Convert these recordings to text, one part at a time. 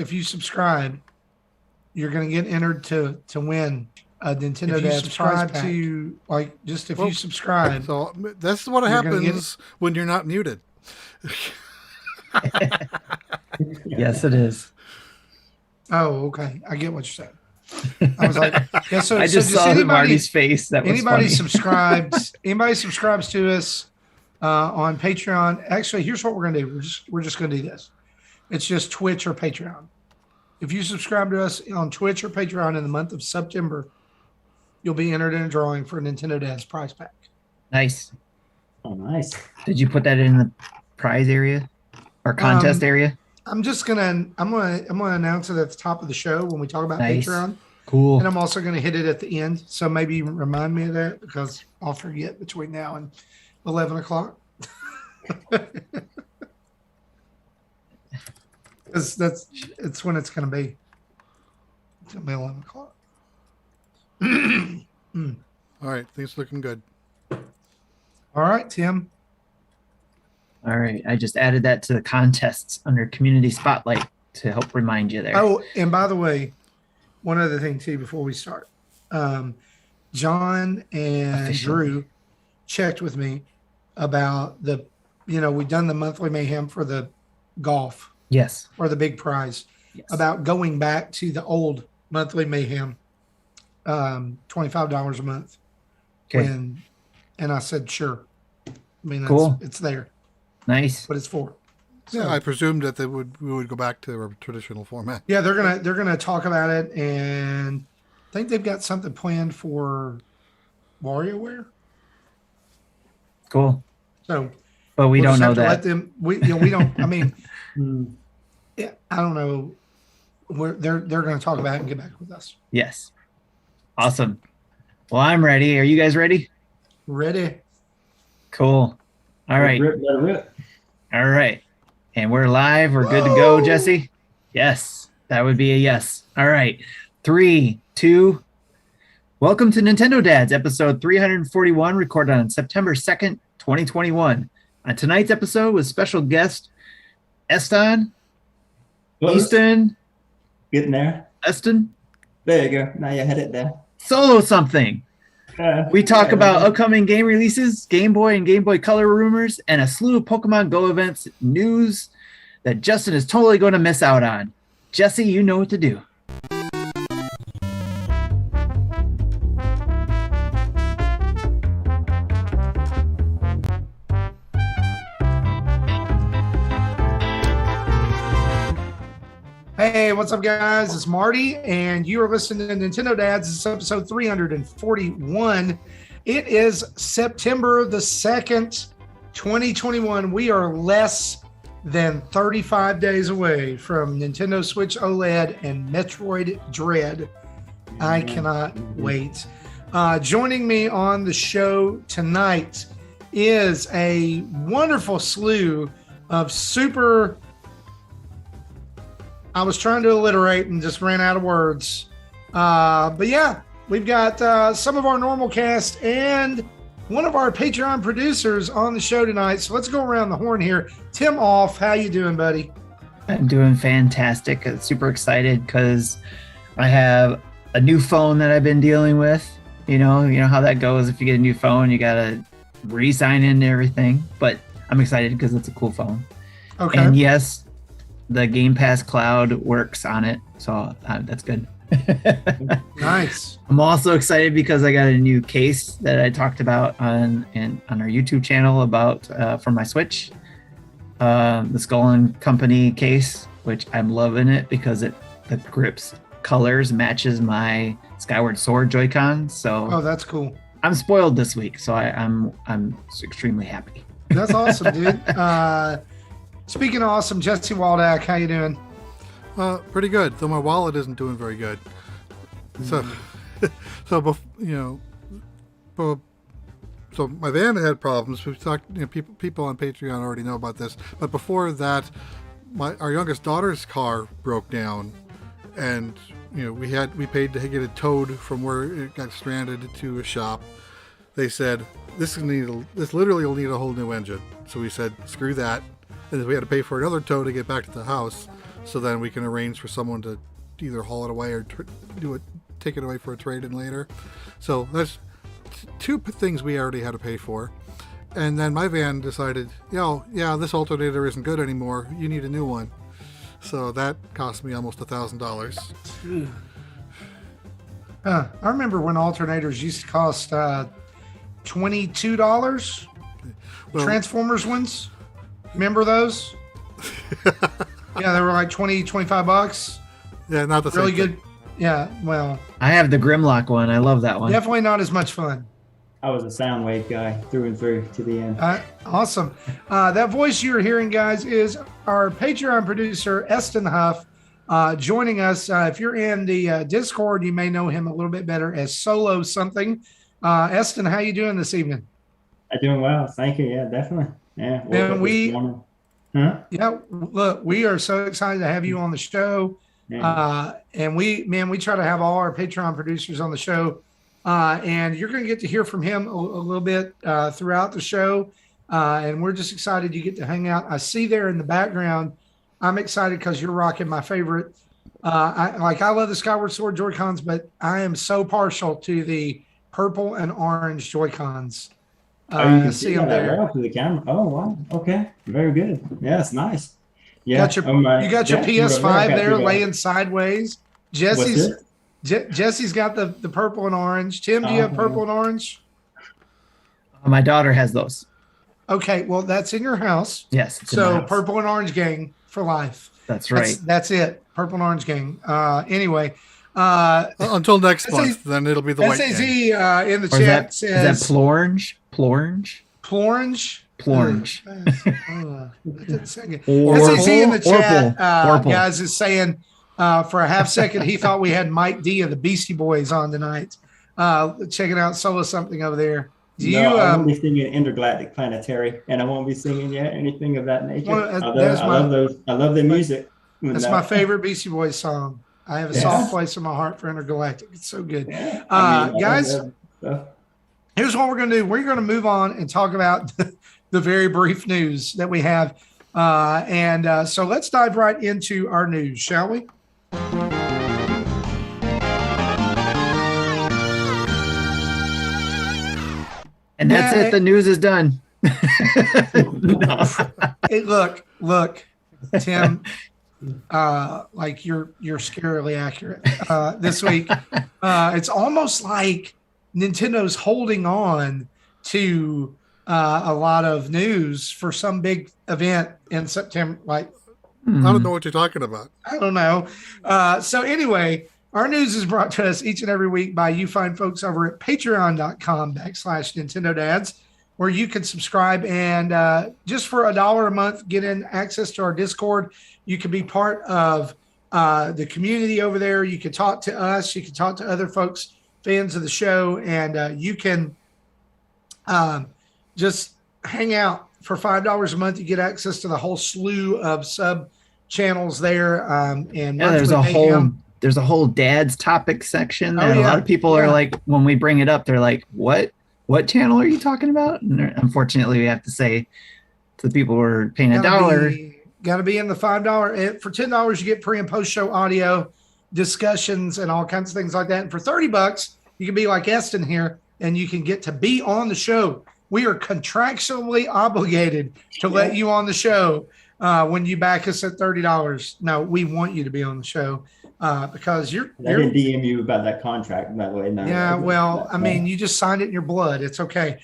if you subscribe, you're going to get entered to win a Nintendo Dad's prize pack. If you subscribe. So that's what happens when you're not muted. Yes, it is. Oh, okay. I get what you're saying. I was like, yeah. So I just saw Marty's face. That was anybody funny. subscribes. Anybody subscribes to us on Patreon. Actually, here's what we're gonna do. We're just gonna do this. It's just Twitch or Patreon. If you subscribe to us on Twitch or Patreon in the month of September, you'll be entered in a drawing for a Nintendo Dad's prize pack. Nice. Oh, nice. Did you put that in the prize area or contest area? I'm gonna announce it at the top of the show when we talk about Patreon. Cool. And I'm also gonna hit it at the end. So maybe remind me of that because I'll forget between now and 11 o'clock. Because it's when it's gonna be. It's gonna be 11 o'clock. All right, things looking good. All right, Tim. All right. I just added that to the contests under Community Spotlight to help remind you there. Oh, and by the way, one other thing too before we start. John and Drew checked with me about we've done the monthly mayhem for the golf. Yes. Or the big prize. Yes. About going back to the old monthly mayhem, $25 a month. Okay. And I said, sure. I mean, cool. It's there. Nice. What it's for. So, yeah, I presumed that we would go back to our traditional format. Yeah, they're gonna talk about it, and I think they've got something planned for WarioWare. Cool. So, but we don't know that. Let them. We don't. I mean, yeah, I don't know. They're going to talk about it and get back with us. Yes. Awesome. Well, I'm ready. Are you guys ready? Ready. Cool. All right. Let it rip. All right. And we're live. We're good to go, Jesse? Yes. That would be a yes. All right. 3, 2. Welcome to Nintendo Dads, episode 341, recorded on September 2nd, 2021. On tonight's episode with special guest Easton. Getting there. Eston. There you go. Now you had it there. Solo something. We talk about upcoming game releases, Game Boy and Game Boy Color rumors, and a slew of Pokemon GO events news that Justin is totally going to miss out on. Jesse, you know what to do. Hey, what's up, guys? It's Marty, and you are listening to Nintendo Dads. It's episode 341. It is September the 2nd, 2021. We are less than 35 days away from Nintendo Switch OLED and Metroid Dread. I cannot wait. Joining me on the show tonight is a wonderful slew of super... I was trying to alliterate and just ran out of words. But yeah, we've got some of our normal cast and one of our Patreon producers on the show tonight. So let's go around the horn here. Tim Off, how you doing, buddy? I'm doing fantastic. I'm super excited because I have a new phone that I've been dealing with. You know how that goes. If you get a new phone, you got to re-sign in and everything. But I'm excited because it's a cool phone. Okay. And yes, the Game Pass Cloud works on it, so that's good. Nice. I'm also excited because I got a new case that I talked about on our YouTube channel about for my Switch, the Skull and Company case, which I'm loving it because the grips colors matches my Skyward Sword Joycon. So that's cool. I'm spoiled this week, so I'm extremely happy. That's awesome, dude. Speaking of awesome, Jesse Waldack, how you doing? Pretty good, though my wallet isn't doing very good. So my van had problems. We've talked. People on Patreon already know about this. But before that, our youngest daughter's car broke down, and we paid to get it towed from where it got stranded to a shop. They said this literally will need a whole new engine. So we said screw that. And we had to pay for another tow to get back to the house. so then we can arrange for someone to either haul it away or take it away for a trade-in later. So that's two things we already had to pay for. And then my van decided, this alternator isn't good anymore. You need a new one. So that cost me almost $1,000. I remember when alternators used to cost $22. Well, Transformers ones. Remember those? Yeah, they were like 20, 25 bucks. Yeah, not the really same good. thing. Yeah, well, I have the Grimlock one. I love that one. definitely not as much fun. I was a Soundwave guy through and through to the end. Awesome. That voice you are hearing, guys, is our Patreon producer, Eston Huff, joining us. If you're in the Discord, you may know him a little bit better as Solo something. Eston, how you doing this evening? I'm doing well. Thank you. Yeah, definitely. Yeah. And yeah, look, we are so excited to have you on the show. And we try to have all our Patreon producers on the show. And you're going to get to hear from him a little bit throughout the show. And we're just excited you get to hang out. I see there in the background, I'm excited because you're rocking my favorite. I love the Skyward Sword Joy-Cons, but I am so partial to the purple and orange Joy-Cons. You can see them there. well through the camera. Oh, wow. Okay. Very good. Yeah, it's nice. Yeah. You got your PS5 there laying sideways. Jesse's got the purple and orange. Tim, do you have purple and orange? My daughter has those. Okay, well, that's in your house. Yes. So purple and orange gang for life. That's right. That's it. Purple and orange gang. Anyway. Until next month, then it'll be the white gang. SAZ in the chat says... Is that Plorange? Plorange? Plorange? Plorange. SAZ in the chat, guys, is saying for a half second he thought we had Mike D of the Beastie Boys on tonight. Checking out Solo something over there. I won't be singing Intergalactic Planetary, and I won't be singing anything of that nature. I love their music. That's my favorite Beastie Boys song. I have a soft place in my heart for Intergalactic. It's so good. Yeah. Guys, here's what we're going to do. We're going to move on and talk about the very brief news that we have. So let's dive right into our news, shall we? And that's it. The news is done. Hey, look, Tim, like you're scarily accurate this week. It's almost like Nintendo's holding on to a lot of news for some big event in September. Like, I don't know what you're talking about. I don't know. So anyway, our news is brought to us each and every week by you fine folks over at patreon.com/NintendoDads, where you can subscribe and just for $1 a month, get in access to our Discord. You can be part of the community over there. You can talk to us. You can talk to other folks, fans of the show, and you can just hang out for $5 a month. You get access to the whole slew of sub channels there. There's a whole dad's topic section. A lot of people are like, when we bring it up, they're like, what channel are you talking about? And unfortunately, we have to say to the people who are paying $1. Got to be in the $5. For $10, you get pre and post show audio, discussions, and all kinds of things like that. And for $30, you can be like Eston here, and you can get to be on the show. We are contractually obligated to let you on the show when you back us at $30. No, we want you to be on the show because you're. I didn't DM you about that contract, by the way. No, yeah, well, I mean, you just signed it in your blood. It's okay.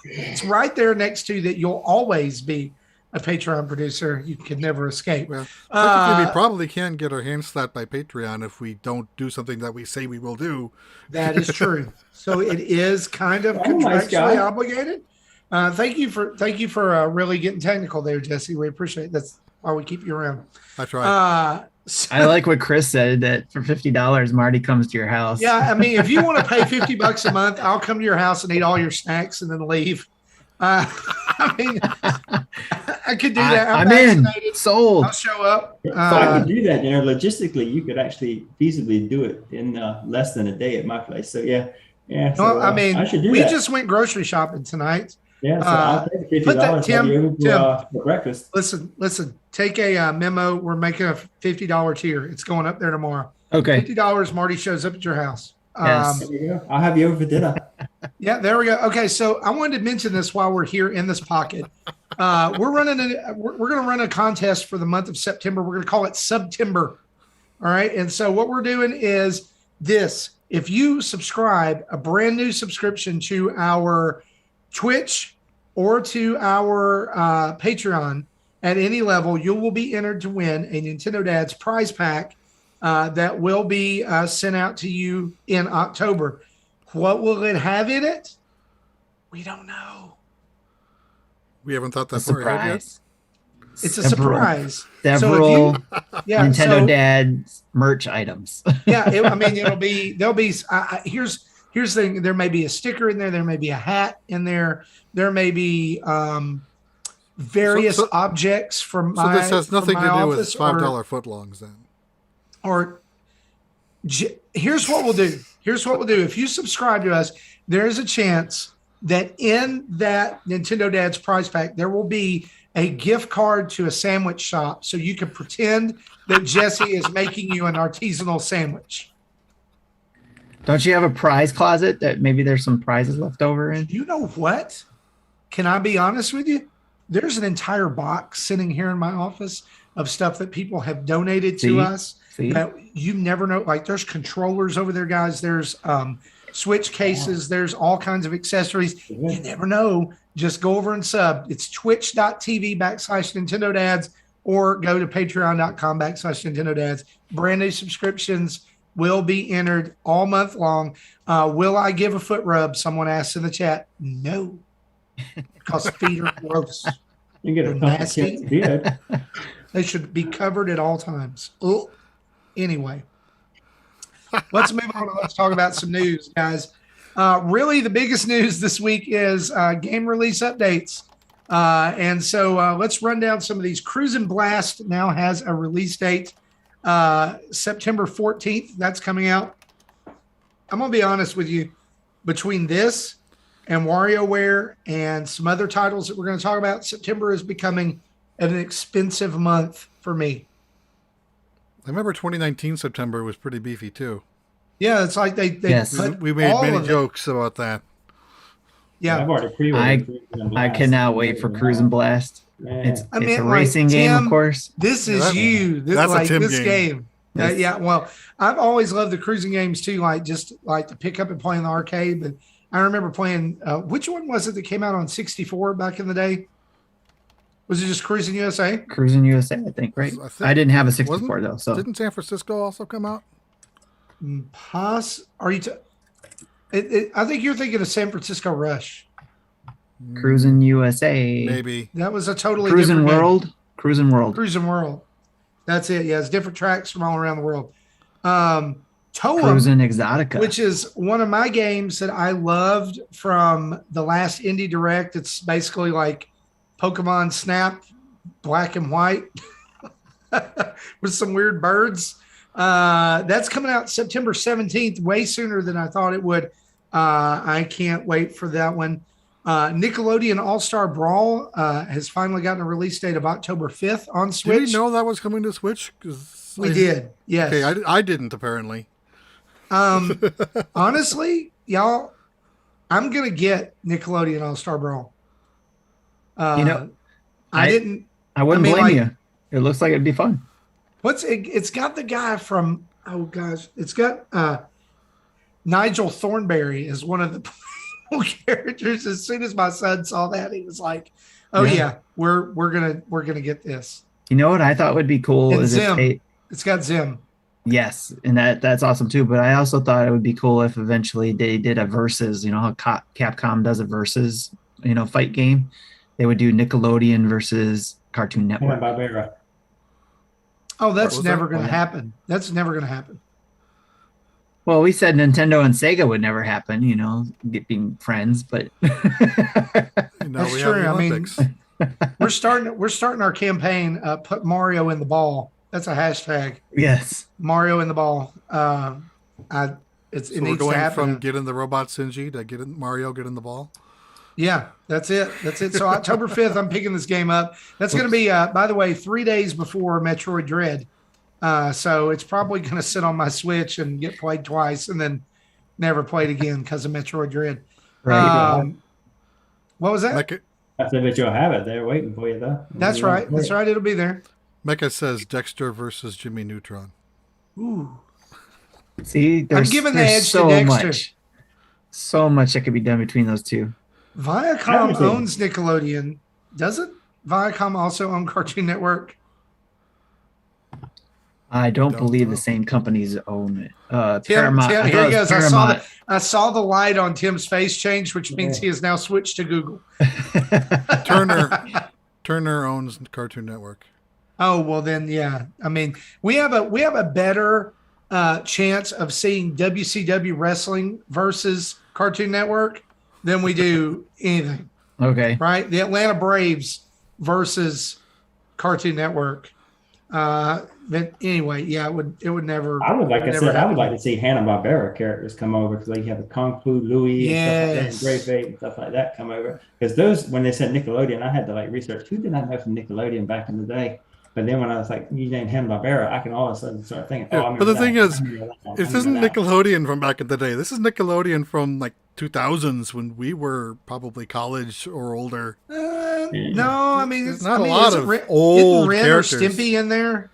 It's right there next to that. You'll always be a Patreon producer. You can never escape. Well, we probably can get our hands slapped by Patreon if we don't do something that we say we will do. That is true. So it is kind of contractually obligated. Thank you for really getting technical there, Jesse. We appreciate it. That's why we keep you around. That's right. I like what Chris said, that for $50, Marty comes to your house. Yeah, I mean, if you want to pay $50 a month, I'll come to your house and eat all your snacks and then leave. I mean, I could do that. I'm in. Sold. I'll show up. So I could do that. Logistically, you could actually feasibly do it in less than a day at my place. So yeah. So, I mean, I should do we that. just went grocery shopping tonight. Yeah, so I'll take $50. Put that, Tim, for breakfast. Listen. Take a memo. We're making a $50 tier. It's going up there tomorrow. Okay. $50. Marty shows up at your house. Yes. There you go. I'll have you over for dinner. Yeah, there we go. Okay, so I wanted to mention this while we're here in this pocket. We're going to run a contest for the month of September. We're going to call it September. All right, and so what we're doing is this. If you subscribe, a brand new subscription to our Twitch or to our Patreon at any level, you will be entered to win a Nintendo Dad's prize pack that will be sent out to you in October. What will it have in it? We don't know. We haven't thought that far ahead yet. It's a surprise. Several Nintendo so, Dad's merch items. Yeah, there'll be here's the thing. There may be a sticker in there. There may be a hat in there. There may be various objects from my. So this has nothing to do with $5 footlongs then. Here's what we'll do. If you subscribe to us, there is a chance that in that Nintendo Dad's prize pack there will be a gift card to a sandwich shop, so you can pretend that Jesse is making you an artisanal sandwich. Don't you have a prize closet that maybe there's some prizes left over in? You know what? Can I be honest with you? There's an entire box sitting here in my office of stuff that people have donated to us. That you never know. Like there's controllers over there, guys. There's Switch cases. There's all kinds of accessories. You never know. Just go over and sub. It's twitch.tv/Nintendo Dads or go to patreon.com/Nintendo Dads. Brand new subscriptions will be entered all month long. Will I give a foot rub? Someone asked in the chat. No, because feet are gross. You get a nasty beard. They should be covered at all times. Ugh. Anyway, let's move on and let's talk about some news, guys. Really, the biggest news this week is game release updates. And so let's run down some of these. Cruisin' Blast now has a release date, September 14th. That's coming out. I'm going to be honest with you. Between this and WarioWare and some other titles that we're going to talk about, September is becoming an expensive month for me. I remember 2019 September was pretty beefy too. Yeah, it's like they yes. We made many jokes about that. Yeah, I've already pre-ordered. I cannot wait for Cruisin' Blast. It's a racing game, Tim, of course. This is you. That's like a Tim game. Yeah, well, I've always loved the cruising games too, like just like to pick up and play in the arcade. But I remember playing. Which one was it that came out on 64 back in the day? Was it just Cruising USA? Cruising USA, I think, right? I didn't have a 64 though. So didn't San Francisco also come out? Are you? I think you're thinking of San Francisco Rush. Cruising USA. Maybe that was a totally Cruising different World. Game. Cruising World. Cruising World. That's it. Yeah, it's different tracks from all around the world. Toem, Cruising Exotica, which is one of my games that I loved from the last Indie Direct. It's basically like Pokemon Snap, black and white, with some weird birds. That's coming out September 17th, way sooner than I thought it would. I can't wait for that one. Nickelodeon All-Star Brawl has finally gotten a release date of October 5th on Switch. Did you know that was coming to Switch? We did, yes. Okay, I didn't apparently. Honestly, y'all, I'm going to get Nickelodeon All-Star Brawl. I wouldn't blame you. It looks like it'd be fun. It's got the guy from, oh gosh, it's got Nigel Thornberry as one of the characters. As soon as my son saw that, he was like, "Oh yeah, we're gonna get this." You know what I thought would be cool is Zim. It's got Zim. Yes, and that's awesome too. But I also thought it would be cool if eventually they did a versus. You know how Capcom does a versus, fight game. They would do Nickelodeon versus Cartoon Network. Barbera. Oh, that's never going to happen. That's never going to happen. Well, we said Nintendo and Sega would never happen, being friends, but that's true. I mean, we're starting our campaign. Put Mario in the ball. That's a hashtag. Yes, Mario in the ball. It needs we're going to happen. from getting the robot Shinji to Mario getting the ball. Yeah, that's it. That's it. So October 5th, I'm picking this game up. That's going to be, by the way, 3 days before Metroid Dread. So it's probably going to sit on my Switch and get played twice and then never played again because of Metroid Dread. Right. What was that? I said, but you'll have it there waiting for you, though. That's right. That's right. It'll be there. Mecha says Dexter versus Jimmy Neutron. Ooh. See, I'm giving the edge to Dexter. So much that could be done between those two. Viacom owns Nickelodeon. Doesn't Viacom also own Cartoon Network? I don't believe the same companies own it. Tim, Paramount. Here he goes. I saw the light on Tim's face change, which means he has now switched to Google. Turner owns Cartoon Network. Oh well, then yeah. I mean, we have a better chance of seeing WCW wrestling versus Cartoon Network than we do anything. Okay. Right? The Atlanta Braves versus Cartoon Network. But anyway, yeah, it would never. I would like to see Hanna-Barbera characters come over because they have the Kung Fu Louie and stuff like that, and Gray Fate and stuff like that come over. Because those, when they said Nickelodeon, I had to research who did I know from Nickelodeon back in the day. But then when I was like, you named Hanna-Barbera, I can all of a sudden start thinking, but the thing is, this isn't Nickelodeon from back in the day. This is Nickelodeon from 2000s when we were probably college or older. No, I mean, it's not a lot of old Ren characters. Or Stimpy in there?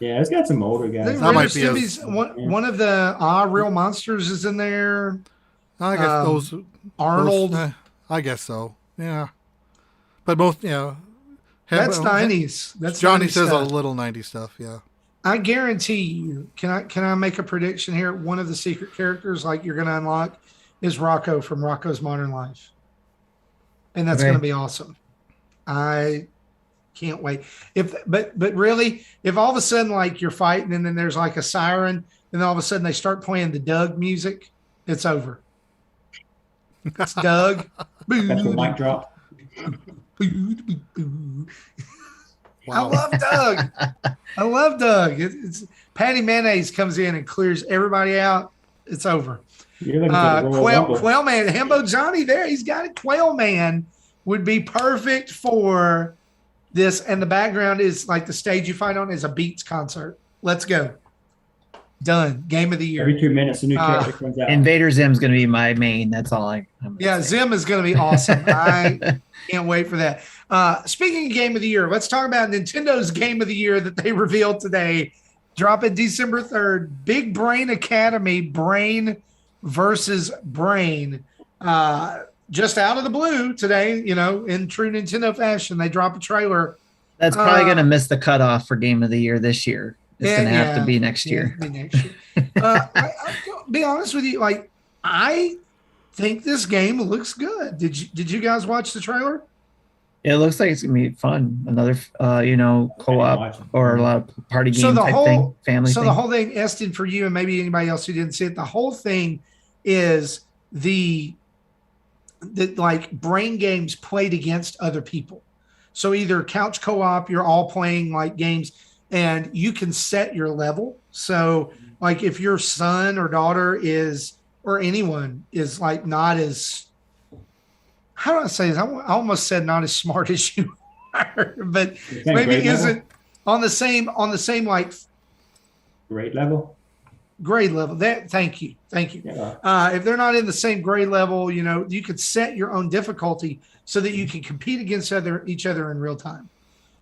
Yeah, it's got some older guys. Ren or Stimpy's one of the Real Monsters is in there. I guess those Arnold. I guess so. Yeah, but most that's 90s. That's Johnny 90s says stuff. A little 90s stuff. Yeah. I guarantee you. Can I make a prediction here? One of the secret characters you're going to unlock is Rocco from Rocco's Modern Life, and that's going to be awesome. I can't wait. But really, if all of a sudden you're fighting and then there's a siren, and then all of a sudden they start playing the Doug music, it's over. It's Doug. That's a mic drop. Wow. I love Doug. It's Patty Mayonnaise comes in and clears everybody out. It's over. Quail Man, Hembo Johnny there. He's got it. Quail Man would be perfect for this. And the background is the stage you fight on is a Beats concert. Let's go. Done. Game of the year. Every 2 minutes, a new character comes out. Invader Zim's going to be my main. That's all I'm Yeah, say. Zim is going to be awesome. I can't wait for that. Speaking of Game of the Year, let's talk about Nintendo's Game of the Year that they revealed today. Dropping December 3rd. Big Brain Academy, Brain versus Brain. Just out of the blue today, in true Nintendo fashion, they drop a trailer. That's probably going to miss the cutoff for Game of the Year this year. It's going to have to be next year. I'll be honest with you. I think this game looks good. Did you guys watch the trailer? It looks like it's going to be fun. Another, co-op or a lot of party game type thing, family thing. So the whole thing, Eston, for you and maybe anybody else who didn't see it, the whole thing is the brain games played against other people. So either couch co-op, you're all playing games, and you can set your level. So if your son or daughter is, or anyone is not as, how do I say this? I almost said not as smart as you are, but maybe isn't on the same grade level. Thank you. Yeah. If they're not in the same grade level, you could set your own difficulty so that you can compete against each other in real time.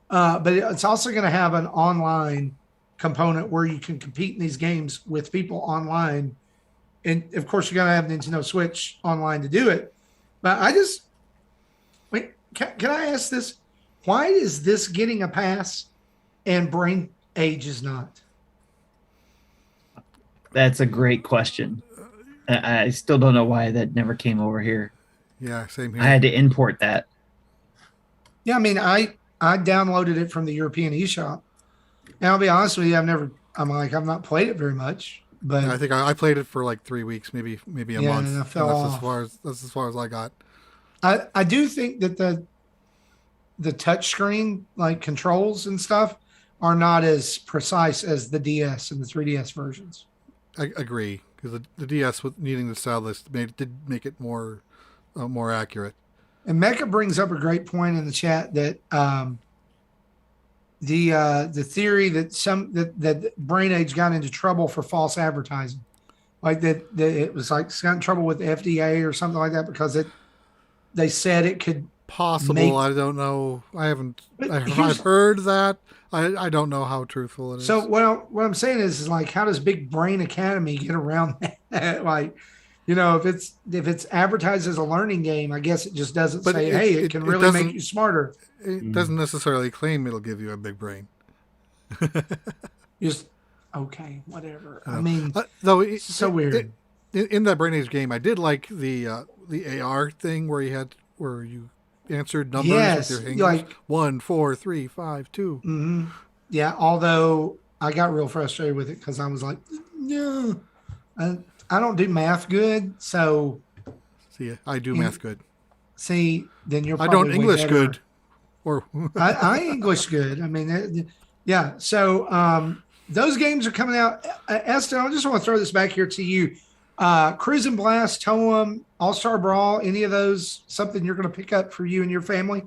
But it's also going to have an online component where you can compete in these games with people online. And of course, you're going to have Nintendo Switch online to do it. But can I ask this? Why is this getting a pass and Brain Age is not? That's a great question. I still don't know why that never came over here. Yeah, same here. I had to import that. Yeah, I mean, I downloaded it from the European eShop. And I'll be honest with you, I've not played it very much. But I think I played it for 3 weeks, maybe a month. And I fell off. That's as far as I got. I do think that the touch screen controls and stuff are not as precise as the DS and the 3DS versions. I agree, because the DS with needing the stylus did make it more more accurate. And Mecca brings up a great point in the chat that the theory that that Brain Age got into trouble for false advertising, like that it was like got in trouble with the FDA or something like that because they said it could possible. I don't know. I've heard that. I don't know how truthful it is. So what I'm saying is like, how does Big Brain Academy get around that? Like, if it's advertised as a learning game, I guess it just doesn't say, hey, it can really make you smarter. It doesn't necessarily claim it'll give you a big brain. Just okay, whatever. I mean, though it's so weird. In that Brain Age game, I did like the AR thing where you answered numbers with your fingers. Like 1, 4, 3, 5, 2. Mm-hmm. Yeah, although I got real frustrated with it because I was like, no, I don't do math good, so. See, I do math good. See, then you're. I don't English good. Or I English good. I mean, yeah. So those games are coming out. Eston, I just want to throw this back here to you. Cruise and Blast, Toem, All-Star Brawl, any of those something you're going to pick up for you and your family?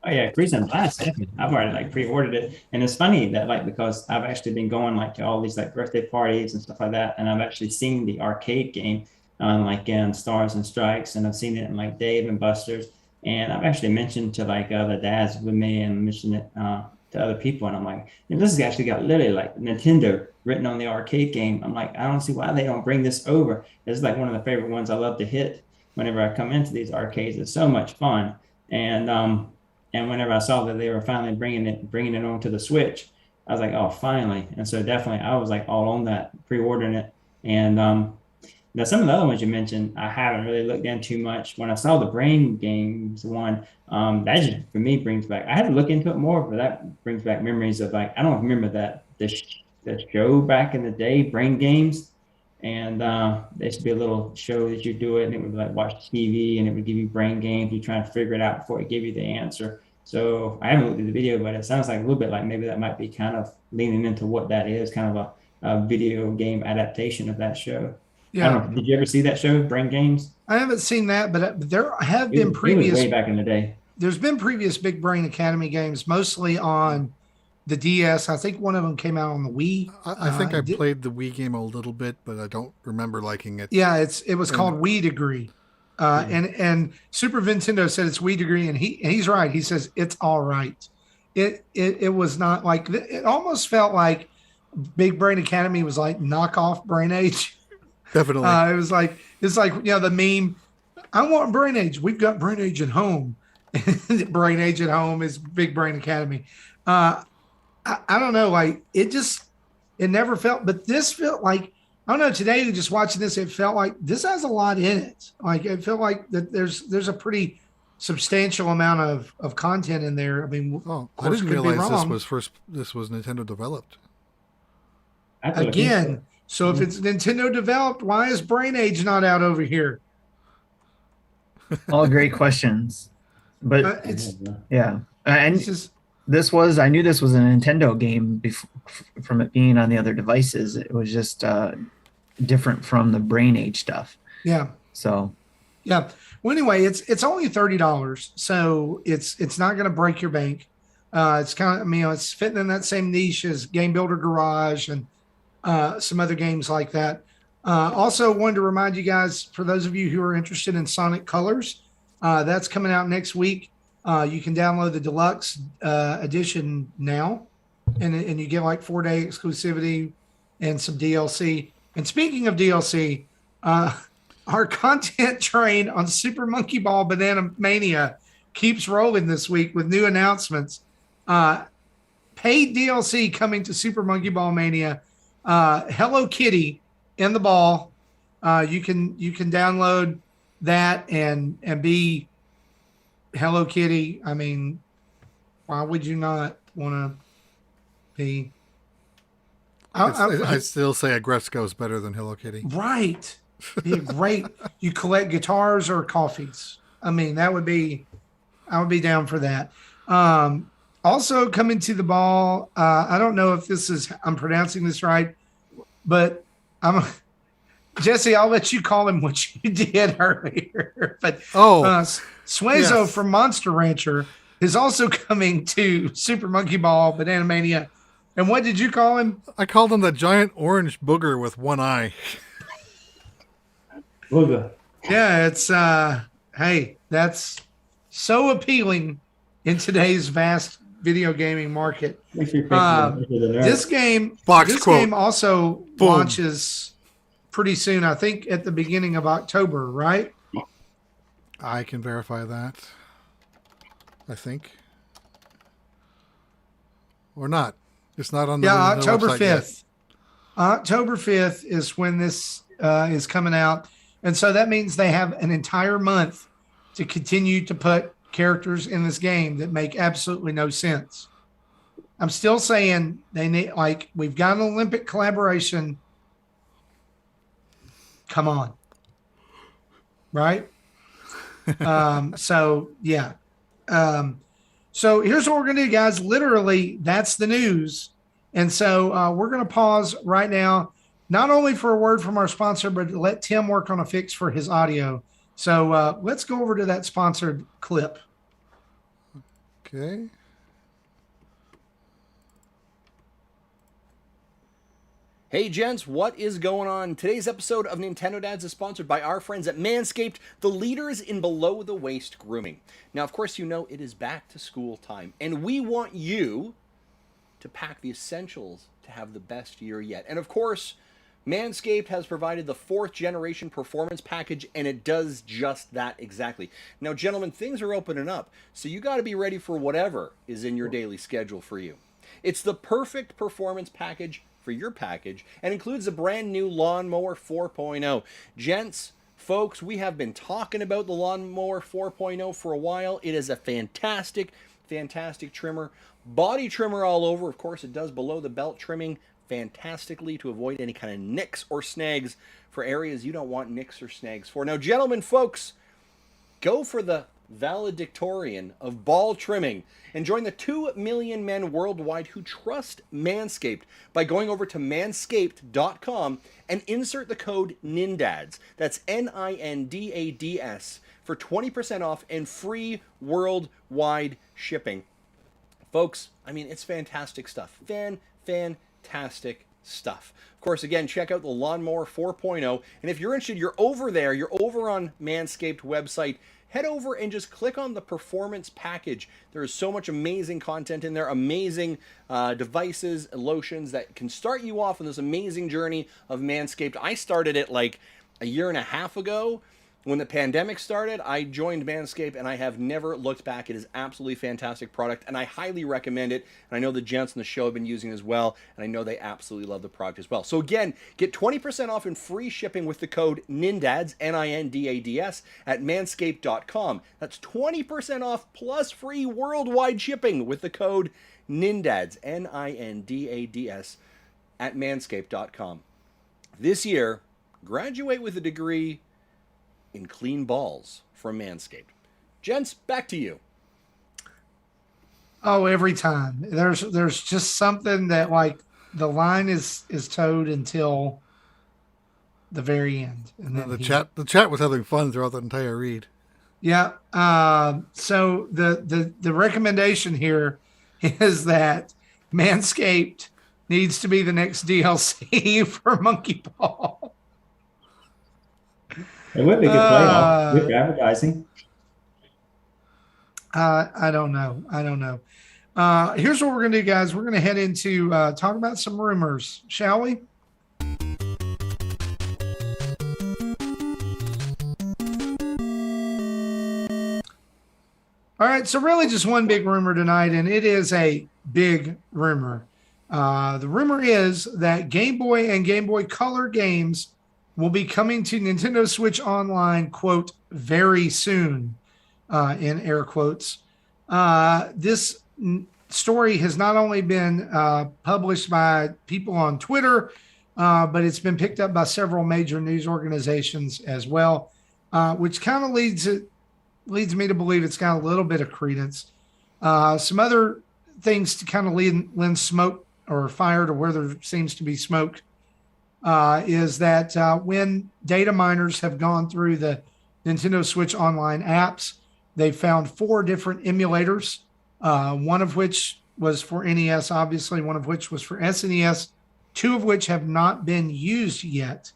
Oh yeah, Cruise and Blast, definitely. I've already pre-ordered it, and it's funny that because I've actually been going to all these birthday parties and stuff like that, and I've actually seen the arcade game in Stars and Strikes, and I've seen it in Dave and Buster's, and I've actually mentioned to other dads with me and mentioned it to other people, and I'm like, this has actually got literally Nintendo written on the arcade game. I'm like, I don't see why they don't bring this over. It's one of the favorite ones I love to hit whenever I come into these arcades. It's so much fun, and whenever I saw that they were finally bringing it onto the Switch, I was like, oh, finally. And so definitely I was all on that, pre-ordering it. And now some of the other ones you mentioned, I haven't really looked into too much. When I saw the Brain Games one, that just for me brings back, I had to look into it more, but that brings back memories of I don't remember that the show back in the day, Brain Games. And there used to be a little show that you do it, and it would watch TV, and it would give you brain games. You try and figure it out before it gave you the answer. So I haven't looked at the video, but it sounds like a little bit maybe that might be kind of leaning into what that is, kind of a video game adaptation of that show. Yeah. I don't know, did you ever see that show, Brain Games? I haven't seen that, but there have been previous. It was way back in the day. There's been previous Big Brain Academy games, mostly on the DS. I think one of them came out on the Wii. I think I played the Wii game a little bit, but I don't remember liking it. Yeah, it was called Wii Degree. And Super Nintendo said it's Wii Degree, and he's right. He says it's all right. It was not it almost felt like Big Brain Academy was knockoff Brain Age. Definitely. It's like the meme. I want Brain Age. We've got Brain Age at home. Brain Age at home is Big Brain Academy. I don't know, it never felt, but this felt I don't know, today just watching this, it felt like this has a lot in it. It felt like that there's a pretty substantial amount of content in there. I mean, I didn't realize this was Nintendo developed. Again, so if it's Nintendo developed, why is Brain Age not out over here? All great questions, but yeah, and I knew this was a Nintendo game from it being on the other devices. It was just different from the Brain Age stuff. Yeah. So. Yeah. Well, anyway, it's only $30, so it's not going to break your bank. It's kind of it's fitting in that same niche as Game Builder Garage and some other games like that. Also, wanted to remind you guys, for those of you who are interested in Sonic Colors, that's coming out next week. You can download the deluxe edition now, and you get 4-day exclusivity and some DLC. And speaking of DLC, our content train on Super Monkey Ball Banana Mania keeps rolling this week with new announcements. Paid DLC coming to Super Monkey Ball Mania. Hello Kitty in the ball. You can download that and be Hello Kitty. I mean, why would you not want to be? I still say Agresco is better than Hello Kitty. Right. Be great. You collect guitars or coffees. I mean, I would be down for that. Also coming to the ball. I don't know if I'm pronouncing this right, but Jesse, I'll let you call him what you did earlier. But Suezo yes. from Monster Rancher is also coming to Super Monkey Ball, Banana Mania. And what did you call him? I called him the giant orange booger with one eye. Booger. Yeah, it's hey, that's so appealing in today's vast video gaming market. This game also launches pretty soon, I think at the beginning of October, right? I can verify that. I think. Or not. It's not on the October website 5th. October 5th is when this is coming out. And so that means they have an entire month to continue to put characters in this game that make absolutely no sense. I'm still saying they need, like, we've got an Olympic collaboration. Come on. Right? So, yeah. So here's what we're going to do, guys. Literally, that's the news. And so we're going to pause right now, not only for a word from our sponsor, but to let Tim work on a fix for his audio. So let's go over to that sponsored clip. Okay. Hey gents, what is going on? Today's episode of Nintendo Dads is sponsored by our friends at Manscaped, the leaders in below the waist grooming. Now, of course, you know it is back to school time, and we want you to pack the essentials to have the best year yet. And of course, Manscaped has provided the 4th generation performance package, and it does just that exactly. Now, gentlemen, things are opening up, so you got to be ready for whatever is in your daily schedule for you. It's the perfect performance package for your package and includes a brand new Lawnmower 4.0. Gents, folks, we have been talking about the Lawnmower 4.0 for a while. It is a fantastic, fantastic trimmer. Body trimmer all over. Of course, it does below the belt trimming fantastically to avoid any kind of nicks or snags for areas you don't want nicks or snags for. Now, gentlemen, folks, go for the valedictorian of ball trimming and join the 2 million men worldwide who trust Manscaped by going over to manscaped.com and insert the code NINDADS. That's NINDADS for 20% off and free worldwide shipping. Folks, I mean, it's fantastic stuff. Fantastic stuff. Of course, again, check out the Lawnmower 4.0. And if you're interested, you're over there, you're over on Manscaped website. Head over and just click on the performance package. There is so much amazing content in there, amazing devices, lotions that can start you off on this amazing journey of Manscaped. I started it like a year and a half ago. When the pandemic started, I joined Manscaped, and I have never looked back. It is absolutely fantastic product, and I highly recommend it. And I know the gents on the show have been using it as well, and I know they absolutely love the product as well. So again, get 20% off and free shipping with the code NINDADS, NINDADS, at manscaped.com. That's 20% off plus free worldwide shipping with the code NINDADS, NINDADS, at manscaped.com. This year, graduate with a degree in clean balls from Manscaped. Gents, back to you. Oh, every time. There's just something that, like, the line is towed until the very end. And then the chat was having fun throughout the entire read. Yeah. So the recommendation here is that Manscaped needs to be the next DLC for Monkey Ball. It would be a good playoff with advertising. I don't know. Here's what we're going to do, guys. We're going to head into talk about some rumors, shall we? All right, so really just one big rumor tonight, and it is a big rumor. The rumor is that Game Boy and Game Boy Color games will be coming to Nintendo Switch Online, quote, very soon, in air quotes. This story has not only been published by people on Twitter, but it's been picked up by several major news organizations as well, which kind of leads me to believe it's got a little bit of credence. Some other things to kind of lend smoke or fire to where there seems to be smoke. is that when data miners have gone through the Nintendo Switch Online apps, they found 4 different emulators, one of which was for NES, obviously, one of which was for SNES, 2 of which have not been used yet.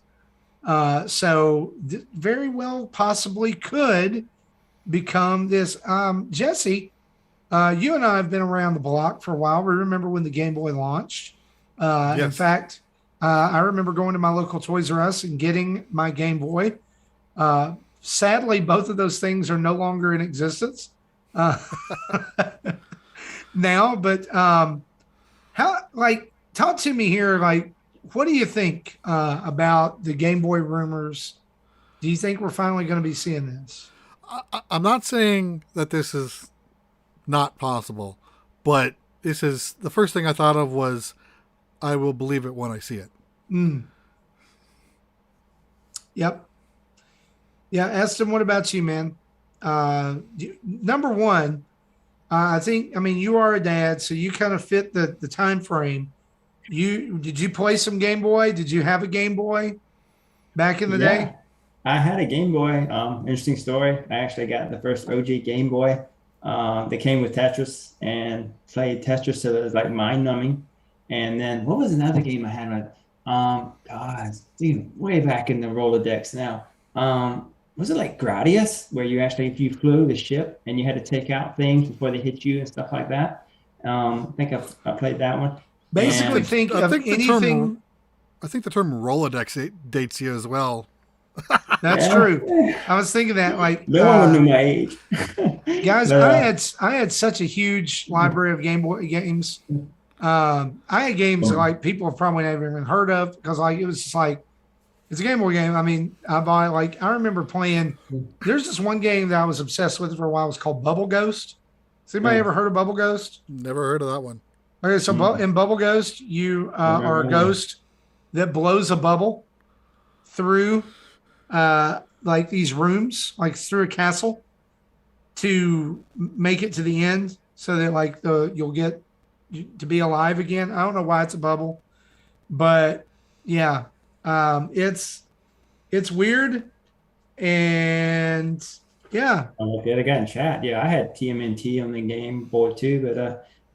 So very well possibly could become this. Jesse, you and I have been around the block for a while. We remember when the Game Boy launched. Yes. In fact, I remember going to my local Toys R Us and getting my Game Boy. Sadly, both of those things are no longer in existence now. But talk to me here. Like, what do you think about the Game Boy rumors? Do you think we're finally going to be seeing this? I'm not saying that this is not possible, but this is the first thing I thought of was I will believe it when I see it. Yep. Yeah, Eston, what about you, man? Number one, I mean, you are a dad, so you kind of fit the time frame. Did you play some Game Boy? Did you have a Game Boy back in the day? I had a Game Boy. Interesting story. I actually got the first OG Game Boy. That came with Tetris and played Tetris, so it was like mind numbing. And then what was another game I had? God, way back in the Rolodex now. Was it like Gradius, where you actually, if you flew the ship and you had to take out things before they hit you and stuff like that? I think I played that one. Basically, And think I of think anything. I think the term Rolodex dates you as well. That's true. I was thinking that, like, no one knew my age. guys, But, I had such a huge library of Game Boy games. I had games that, like, people have probably never even heard of, because, like, it was just like, it's a Game Boy game. I mean, I remember playing. There's this one game that I was obsessed with for a while. It was called Bubble Ghost. Has anybody ever heard of Bubble Ghost? Never heard of that one. Okay, so in Bubble Ghost, you are a ghost that blows a bubble through like these rooms, like through a castle, to make it to the end, so that like you'll get to be alive again. I don't know why it's a bubble, but yeah, it's weird, and yeah. the other guy in chat, I had TMNT on the Game Boy too,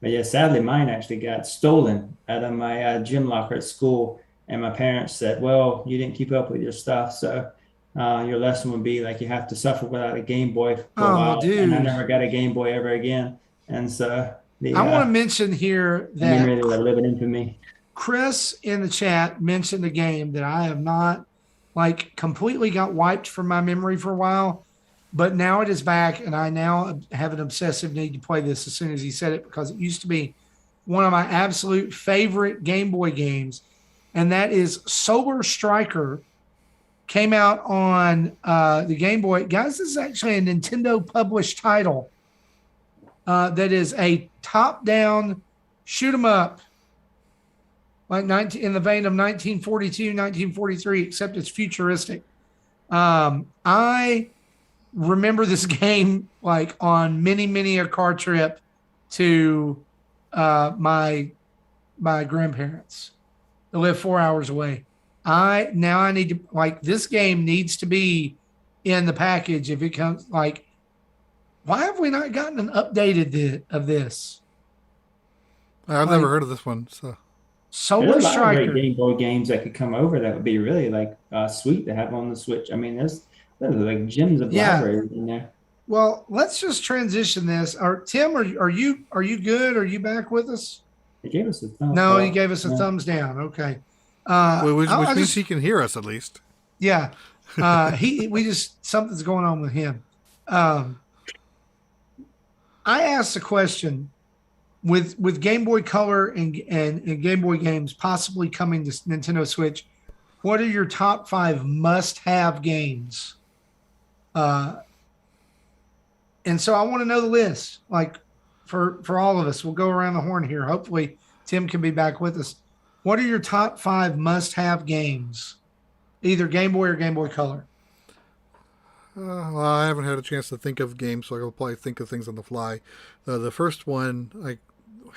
but yeah, sadly mine actually got stolen out of my gym locker at school, and my parents said, "Well, you didn't keep up with your stuff, so your lesson would be like you have to suffer without a Game Boy for a while." Dude. And I never got a Game Boy ever again, and so I want to mention here that memory that living into me. Chris in the chat mentioned a game that I have not, like, completely got wiped from my memory for a while, but now it is back, and I now have an obsessive need to play this as soon as he said it, because it used to be one of my absolute favorite Game Boy games, and that is Solar Striker. Came out on the Game Boy. Guys, this is actually a Nintendo published title that is a top-down shoot 'em up, like in the vein of 1942, 1943, except it's futuristic. I remember this game like on many a car trip to my grandparents that live 4 hours away. I need to, like, this game needs to be in the package if it comes. Like, why have we not gotten an updated of this? I've never heard of this one. So Solar There's a lot of Striker. great Game Boy games that could come over that would be really like sweet to have on the Switch. I mean, there's like gems of libraries in there. Well, let's just transition this. Tim, are you good? Are you back with us? He gave us a thumbs No, up. he gave us a thumbs down. Okay. which means he can hear us at least. Yeah. Something's going on with him. I asked a question with Game Boy Color and Game Boy games possibly coming to Nintendo Switch. What are your top 5 must-have games? And so I want to know the list, like for all of us. We'll go around the horn here. Hopefully Tim can be back with us. What are your top 5 must-have games? Either Game Boy or Game Boy Color. Well, I haven't had a chance to think of games, so I'll probably think of things on the fly. The first one I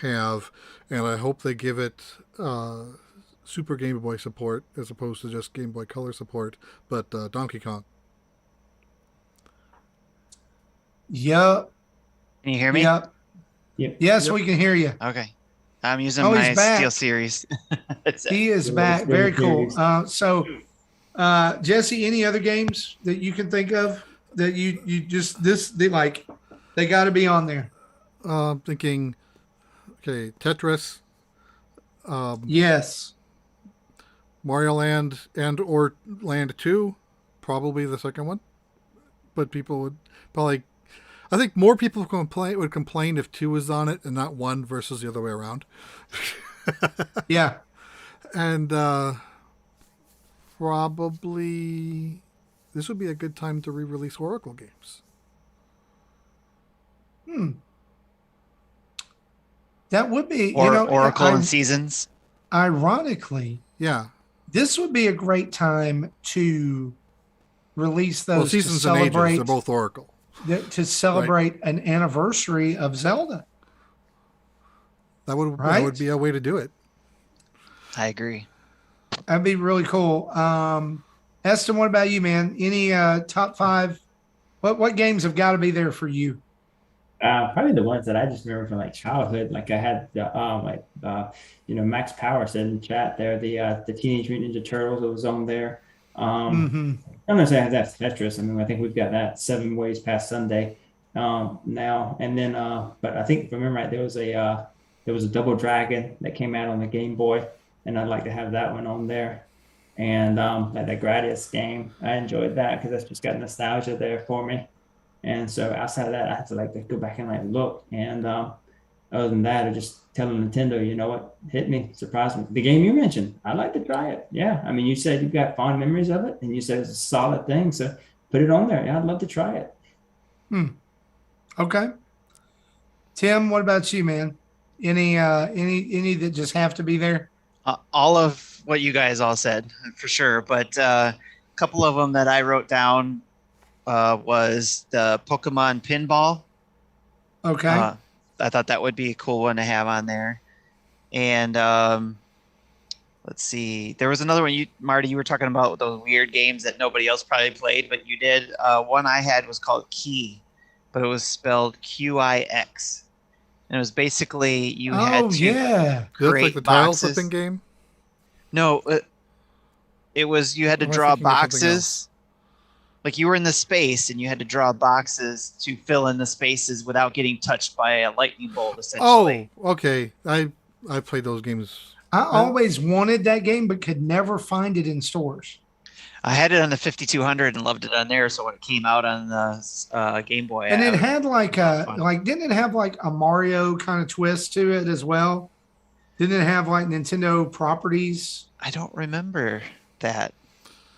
have, and I hope they give it Super Game Boy support as opposed to just Game Boy Color support, but Donkey Kong. Yep. Can you hear me? Yep. Yep. Yes, Yep. we can hear you. Okay. I'm using Oh, he's my back. Steel Series. He is Yeah, back. it's Very very cool. So, Jesse, any other games that you can think of that you just they got to be on there? I'm thinking, okay, Tetris, Yes. Mario Land and or Land 2, probably the second one. But people would probably, I think more people would complain if 2 was on it and not 1 versus the other way around. Yeah. And probably this would be a good time to re-release Oracle games. That would be, Or you know, Oracle and Seasons. ironically, Yeah. this would be a great time to release those Well, to Seasons and Ages, celebrate they're both Oracle. an anniversary of Zelda. That would Right? be a way to do it. I agree. That'd be really cool. Eston, what about you, man? Any top 5? What games have got to be there for you? Probably the ones that I just remember from like childhood. Like I had Max Power said in chat there, the Teenage Mutant Ninja Turtles that was on there. Mm-hmm. I'm not saying that's Tetris. I mean, I think we've got that 7 Ways Past Sunday now. And then, but I think if I remember right, there was a Double Dragon that came out on the Game Boy, and I'd like to have that one on there. And like the Gradius game, I enjoyed that because that's just got nostalgia there for me. And so outside of that, I have to like to go back and like look. And other than that, I just tell Nintendo, you know what, hit me, surprise me. The game you mentioned, I'd like to try it. Yeah, I mean, you said you've got fond memories of it, and you said it's a solid thing, so put it on there. Yeah, I'd love to try it. Okay. Tim, what about you, man? Any that just have to be there? All of what you guys all said, for sure. But a couple of them that I wrote down was the Pokemon Pinball. Okay. I thought that would be a cool one to have on there. And let's see. There was another one. Marty, you were talking about those weird games that nobody else probably played, but you did. One I had was called Key, but it was spelled Qix. And it was basically you had to yeah. That's create like the tile boxes. flipping game. No, it was you had to Am I draw thinking of something boxes. else? Like you were in the space and you had to draw boxes to fill in the spaces without getting touched by a lightning bolt, essentially. Oh, okay. I played those games. I always wanted that game, but could never find it in stores. I had it on the 5200 and loved it on there. So when it came out on the Game Boy, And it had fun. didn't it have like a Mario kind of twist to it as well? Didn't it have like Nintendo properties? I don't remember that.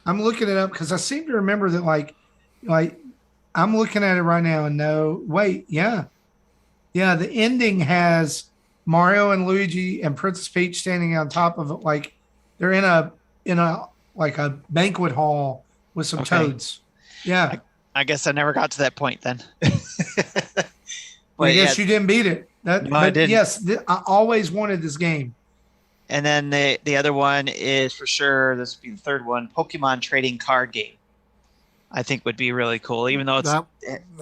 I'm looking it up because I seem to remember that like I'm looking at it right now and the ending has Mario and Luigi and Princess Peach standing on top of it, like they're in a like a banquet hall with some toads. Yeah. I guess I never got to that point then. Well, I guess you didn't beat it. No, I didn't. Yes, I always wanted this game. And then the other one is for sure, this would be the third one, Pokemon trading card game. I think would be really cool, even though it's a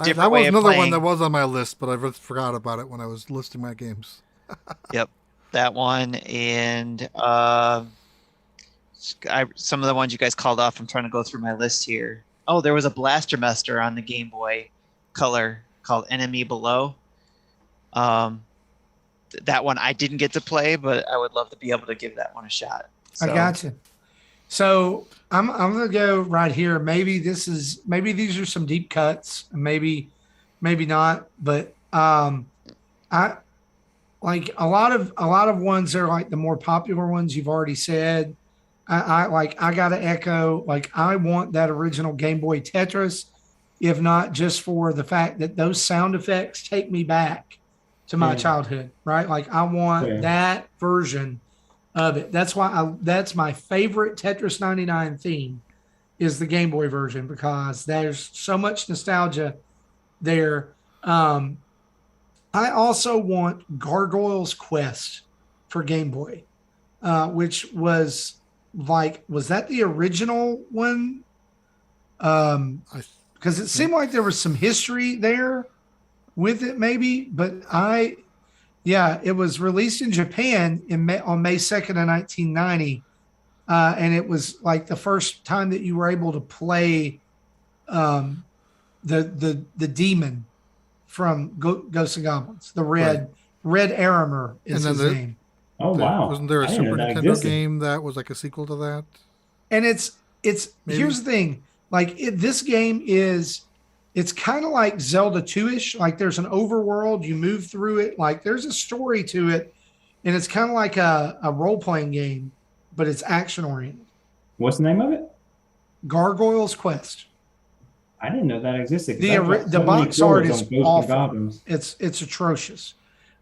different that way was of another playing. one that was on my list, but I forgot about it when I was listing my games. Yep, that one. And some of the ones you guys called off, I'm trying to go through my list here. Oh, there was a Blaster Master on the Game Boy Color called Enemy Below. That one I didn't get to play, but I would love to be able to give that one a shot. I got you. So I'm gonna go right here. Maybe these are some deep cuts, maybe not, but I like a lot of ones are like the more popular ones you've already said. I gotta echo, like I want that original Game Boy Tetris, if not just for the fact that those sound effects take me back to my childhood, right? Like I want that version of it. That's why that's my favorite Tetris 99 theme is the Game Boy version, because there's so much nostalgia there. I also want Gargoyle's Quest for Game Boy. which was was that the original one? Because it seemed like there was some history there with it, maybe. But it was released in Japan on May 2nd of 1990. And it was like the first time that you were able to play the demon from Ghosts and Goblins. The Red Aramer is his name. Oh, wow. Wasn't there a Super Nintendo game that was like a sequel to that? And it's here's the thing. Like this game it's kind of like Zelda 2-ish. Like there's an overworld, you move through it. Like there's a story to it. And it's kind of like a role-playing game, but it's action-oriented. What's the name of it? Gargoyle's Quest. I didn't know that existed. The box art is awful. It's atrocious.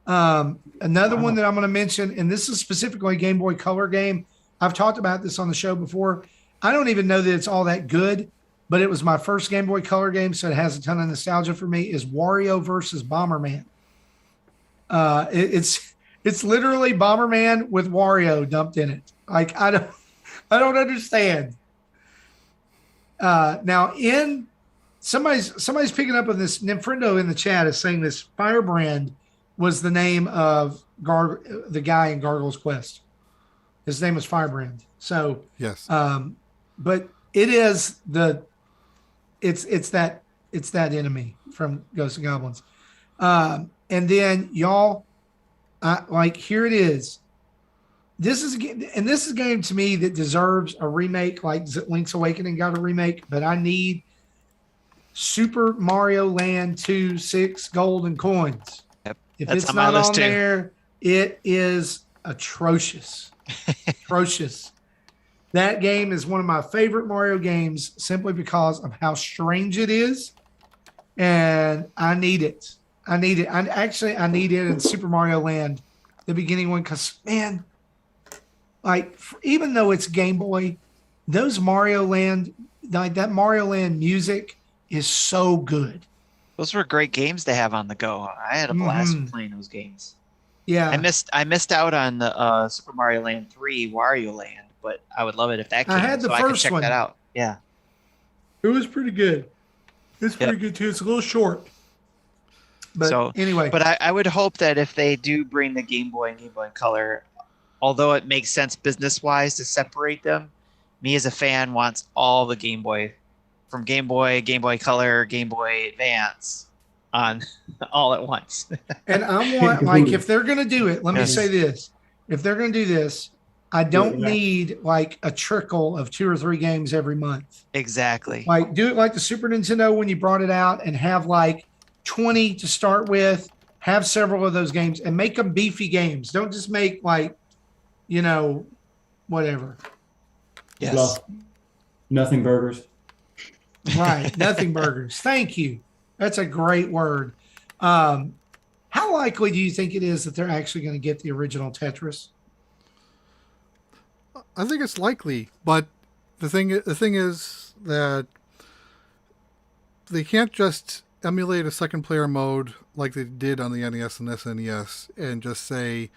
Another one that I'm going to mention, and this is specifically a Game Boy Color game. I've talked about this on the show before. I don't even know that it's all that good, but it was my first Game Boy Color game, so it has a ton of nostalgia for me, is Wario versus Bomberman. It's literally Bomberman with Wario dumped in it. Like I don't understand. Now somebody's picking up on this. Nymfrindo in the chat is saying this Firebrand was the name of the guy in Gargoyle's Quest. His name was Firebrand. So yes. But it is it's that enemy from Ghosts and Goblins. And then y'all, here it is. This is a game to me that deserves a remake, like Link's Awakening got a remake, but I need Super Mario Land 2 6 golden coins. Yep. If That's it's on my not list on too. there, it is atrocious. Atrocious. That game is one of my favorite Mario games simply because of how strange it is. And I need it. I need it in Super Mario Land, the beginning one, because, man, even though it's Game Boy, those Mario Land, that Mario Land music is so good. Those were great games to have on the go. I had a blast playing those games. Yeah. I missed out on the Super Mario Land 3 Wario Land, but I would love it if that came. I had the so I could first check one. that out. Yeah. It was pretty good. It's pretty good too. It's a little short. But anyway. But I would hope that if they do bring the Game Boy and Game Boy Color, although it makes sense business-wise to separate them, me as a fan wants all the Game Boy, from Game Boy, Game Boy Color, Game Boy Advance, on all at once. And I want, if they're going to do it, let me say this. If they're going to do this, I don't need a trickle of 2 or 3 games every month. Exactly. Do it like the Super Nintendo when you brought it out, and have 20 to start with, have several of those games, and make them beefy games. Don't just make whatever. Yes. Bluff. Nothing burgers. Right. Nothing burgers. Thank you. That's a great word. How likely do you think it is that they're actually going to get the original Tetris? I think it's likely, but the thing is that they can't just emulate a second player mode like they did on the NES and SNES and just say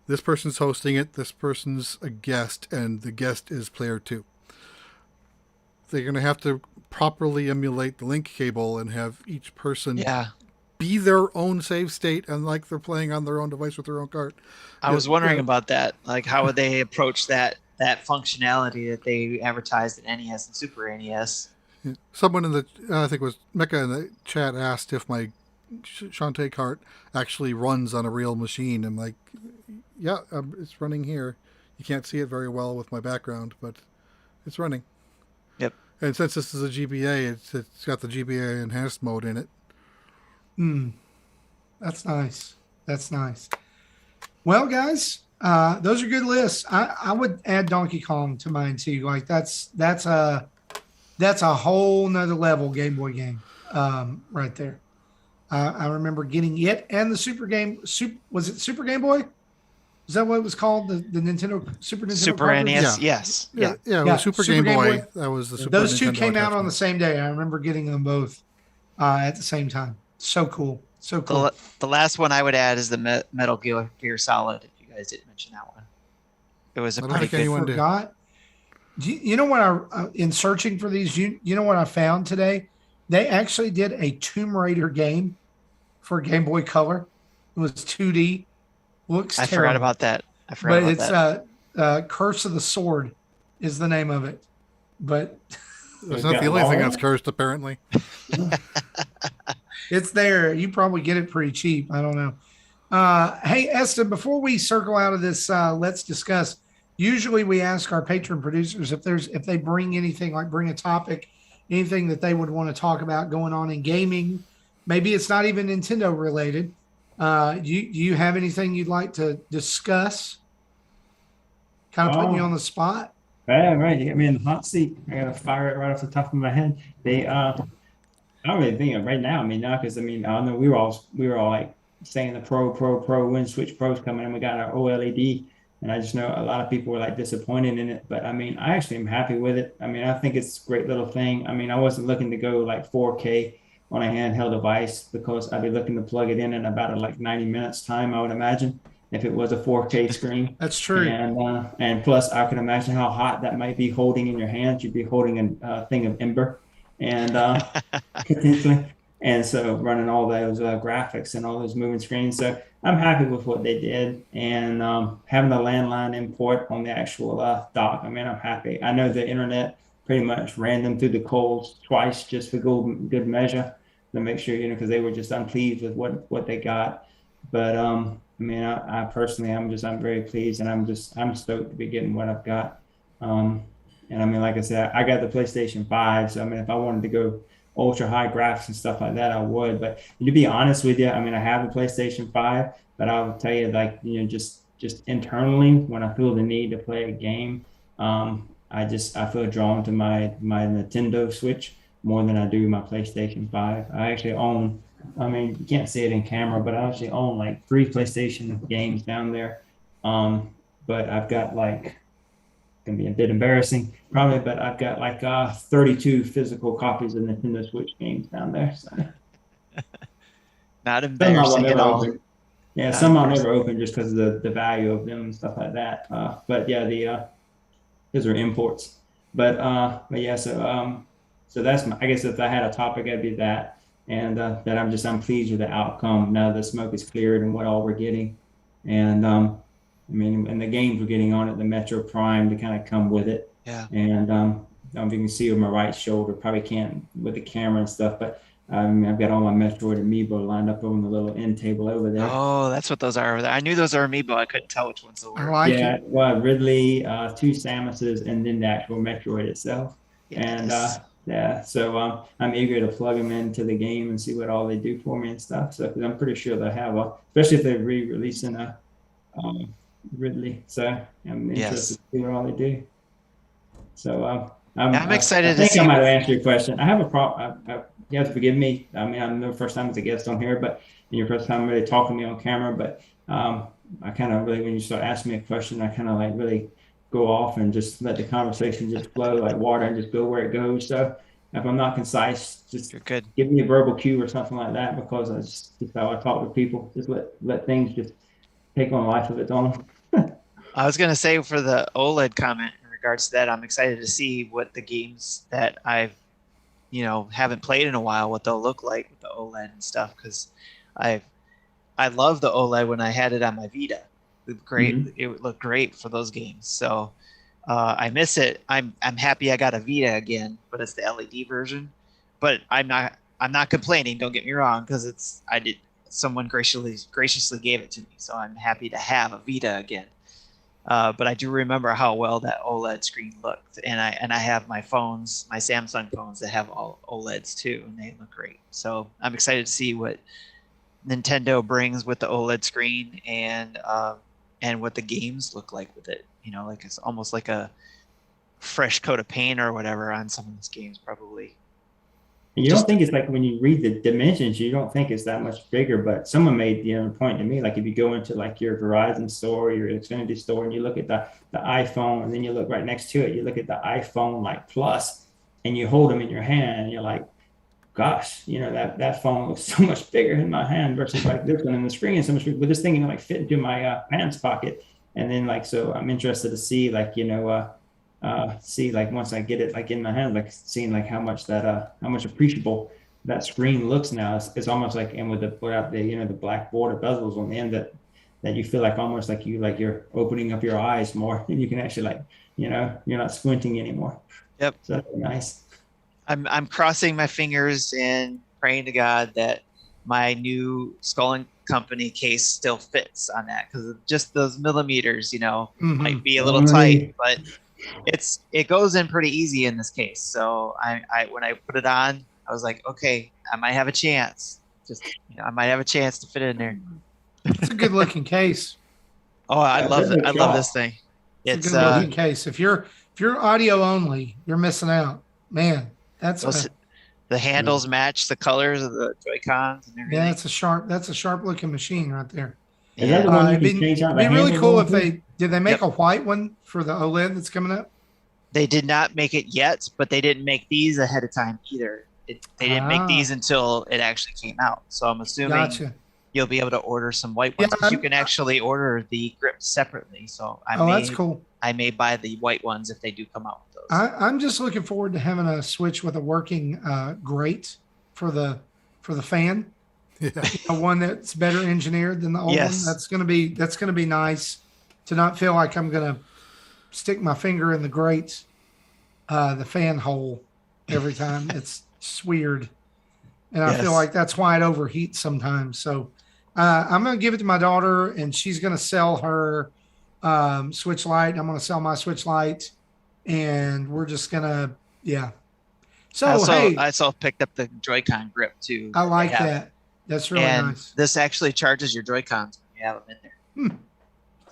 this person's hosting it, this person's a guest, and the guest is player 2. They're going to have to properly emulate the link cable and have each person be their own save state and like they're playing on their own device with their own card. I was wondering about that. How would they approach that functionality that they advertised at NES and Super NES? Someone in the, I think it was Mecca in the chat, asked if my Shantae cart actually runs on a real machine. I'm like, yeah, it's running here. You can't see it very well with my background, but it's running. Yep. And since this is a GBA, it's got the GBA enhanced mode in it. That's nice. That's nice. Well, guys, those are good lists. I would add Donkey Kong to mine too. That's a whole nother level Game Boy game right there. I remember getting it and the was it Super Game Boy? Is that what it was called? The Nintendo Super Nintendo? Super NES, yes. Yeah, it was Super Game Boy. That was the Super Those Nintendo two came out on the attachment. same day. I remember getting them both at the same time. So cool. So cool. The last one I would add is the Metal Gear Solid, if you guys didn't mention that one. It was a I don't pretty think anyone did. Forgot. You know what? In searching for these, you know what I found today? They actually did a Tomb Raider game for Game Boy Color. It was 2D. Looks I terrible. forgot about that. I forgot But about that. it's Curse of the Sword is the name of it. But That's not the only thing that's cursed, apparently. it's there. You probably get it pretty cheap. I don't know. Hey, Eston, before we circle out of this, let's discuss. Usually we ask our patron producers if they bring anything, like bring a topic, anything that they would want to talk about going on in gaming. Maybe it's not even Nintendo related. Do you have anything you'd like to discuss? Kind of putting you on the spot. Right. You got me in the hot seat. I gotta fire it right off the top of my head. I don't really think of right now. I mean, not because I know we were all like saying the pro when Switch Pro's coming and we got our OLED, and I just know a lot of people were like disappointed in it. But I mean, I actually am happy with it. I mean, I think it's a great little thing. I mean, I wasn't looking to go like 4K on a handheld device because I'd be looking to plug it in about like 90 minutes time, I would imagine, if it was a 4K screen. That's true. And plus, I can imagine how hot that might be holding in your hands. You'd be holding a thing of ember, and potentially. And so running all those graphics and all those moving screens. So I'm happy with what they did, and having the landline import on the actual dock. I mean, I'm happy. I know the internet pretty much ran them through the coals twice just for good measure to make sure, because they were just unpleased with what they got. But I mean, I personally, I'm very pleased, and I'm stoked to be getting what I've got. And I mean, like I said, I got the PlayStation 5, so I mean, if I wanted to go ultra high graphics and stuff like that, I would. But to be honest with you, I mean, I have the PlayStation 5, but I'll tell you, like, just internally, when I feel the need to play a game, I feel drawn to my Nintendo Switch more than I do my PlayStation 5. I actually own, I mean, you can't see it in camera, but I actually own like 3 PlayStation games down there. But I've got like, gonna be a bit embarrassing probably, but I've got like 32 physical copies of Nintendo Switch games down there. So. Not embarrassing at all. Yeah, some I'll never open just because of the value of them and stuff like that. But yeah, those are imports. But yeah, so that's I guess if I had a topic, it'd be that, and that I'm pleased with the outcome now that the smoke is cleared and what all we're getting, and I mean, and the games we're getting on it, the Metro Prime to kind of come with it. Yeah. And I don't know if you can see with my right shoulder, probably can't with the camera and stuff, but I've got all my Metroid Amiibo lined up on the little end table over there. Oh, that's what those are. I knew those are Amiibo. I couldn't tell which ones they were. I like it. Well, Ridley, 2 Samuses, and then the actual Metroid itself. Yes. And yeah, so I'm eager to plug them into the game and see what all they do for me and stuff. So, because I'm pretty sure they'll have especially if they're re-releasing a Ridley. So I'm interested to see what all they do. So I'm excited to see. I might have answered your question. I have a problem. You have to forgive me. I mean, I'm the first time as a guest on here, but your first time really talking to me on camera. But I kind of really, when you start asking me a question, I kind of like really go off and just let the conversation just flow like water and just go where it goes. So if I'm not concise, just give me a verbal cue or something like that, because that's just how I talk to people. Just let things just take on a life of its own. I was going to say, for the OLED comment in regards to that, I'm excited to see what the games that I've, haven't played in a while, what they'll look like with the OLED and stuff. Because I love the OLED when I had it on my Vita. It looked great. Mm-hmm. It would look great for those games. So I miss it. I'm happy I got a Vita again, but it's the LED version. But I'm not complaining. Don't get me wrong, because someone graciously gave it to me, so I'm happy to have a Vita again. But I do remember how well that OLED screen looked, and I have my Samsung phones that have all OLEDs too, and they look great. So I'm excited to see what Nintendo brings with the OLED screen, and what the games look like with it. Like it's almost like a fresh coat of paint or whatever on some of these games, probably. You don't think it's like, when you read the dimensions, you don't think it's that much bigger, but someone made the point to me, like if you go into like your Verizon store, your Xfinity store, and you look at the iPhone, and then you look right next to it, you look at the iPhone like Plus, and you hold them in your hand, and you're like, gosh, that phone looks so much bigger in my hand versus like this one, and the screen is so much bigger. But this thing can like fit into my pants pocket, And then like, so I'm interested to see like, see like once I get it like in my hand, like seeing like how much appreciable that screen looks now. It's almost like, and with the the black border bezels on the end that you feel like almost like you're opening up your eyes more and you can actually like, you're not squinting anymore. Yep. So that's nice. I'm crossing my fingers and praying to God that my new Skull and Company case still fits on that, because just those millimeters, might be a little tight, but it goes in pretty easy in this case. So I when I put it on, I was like, okay, I might have a chance. I might have a chance to fit in there. It's a good looking case. Oh, I love it. I love this thing. It's a good looking case. If you're audio only, you're missing out, man. The handles match the colors of the Joy-Cons and everything. Yeah, that's a sharp looking machine right there. Is that the one you can change out the it'd be really handles cool on if too? did they make a white one for the OLED that's coming up? They did not make it yet, but they didn't make these ahead of time either. They didn't make these until it actually came out. So I'm assuming you'll be able to order some white ones. Yeah, you can actually order the grips separately. So that's cool. I may buy the white ones if they do come out with those. I'm just looking forward to having a Switch with a working grate for the fan. Yeah. One that's better engineered than the old one. That's gonna be nice to not feel like I'm gonna stick my finger in the grate, the fan hole every time. It's weird, and I feel like that's why it overheats sometimes. So I'm gonna give it to my daughter, and she's gonna sell her Switch Lite. I'm gonna sell my Switch Lite, and we're just gonna So I also picked up the Joycon Grip too. I like that. That's really nice. This actually charges your Joy-Cons when you have them in there.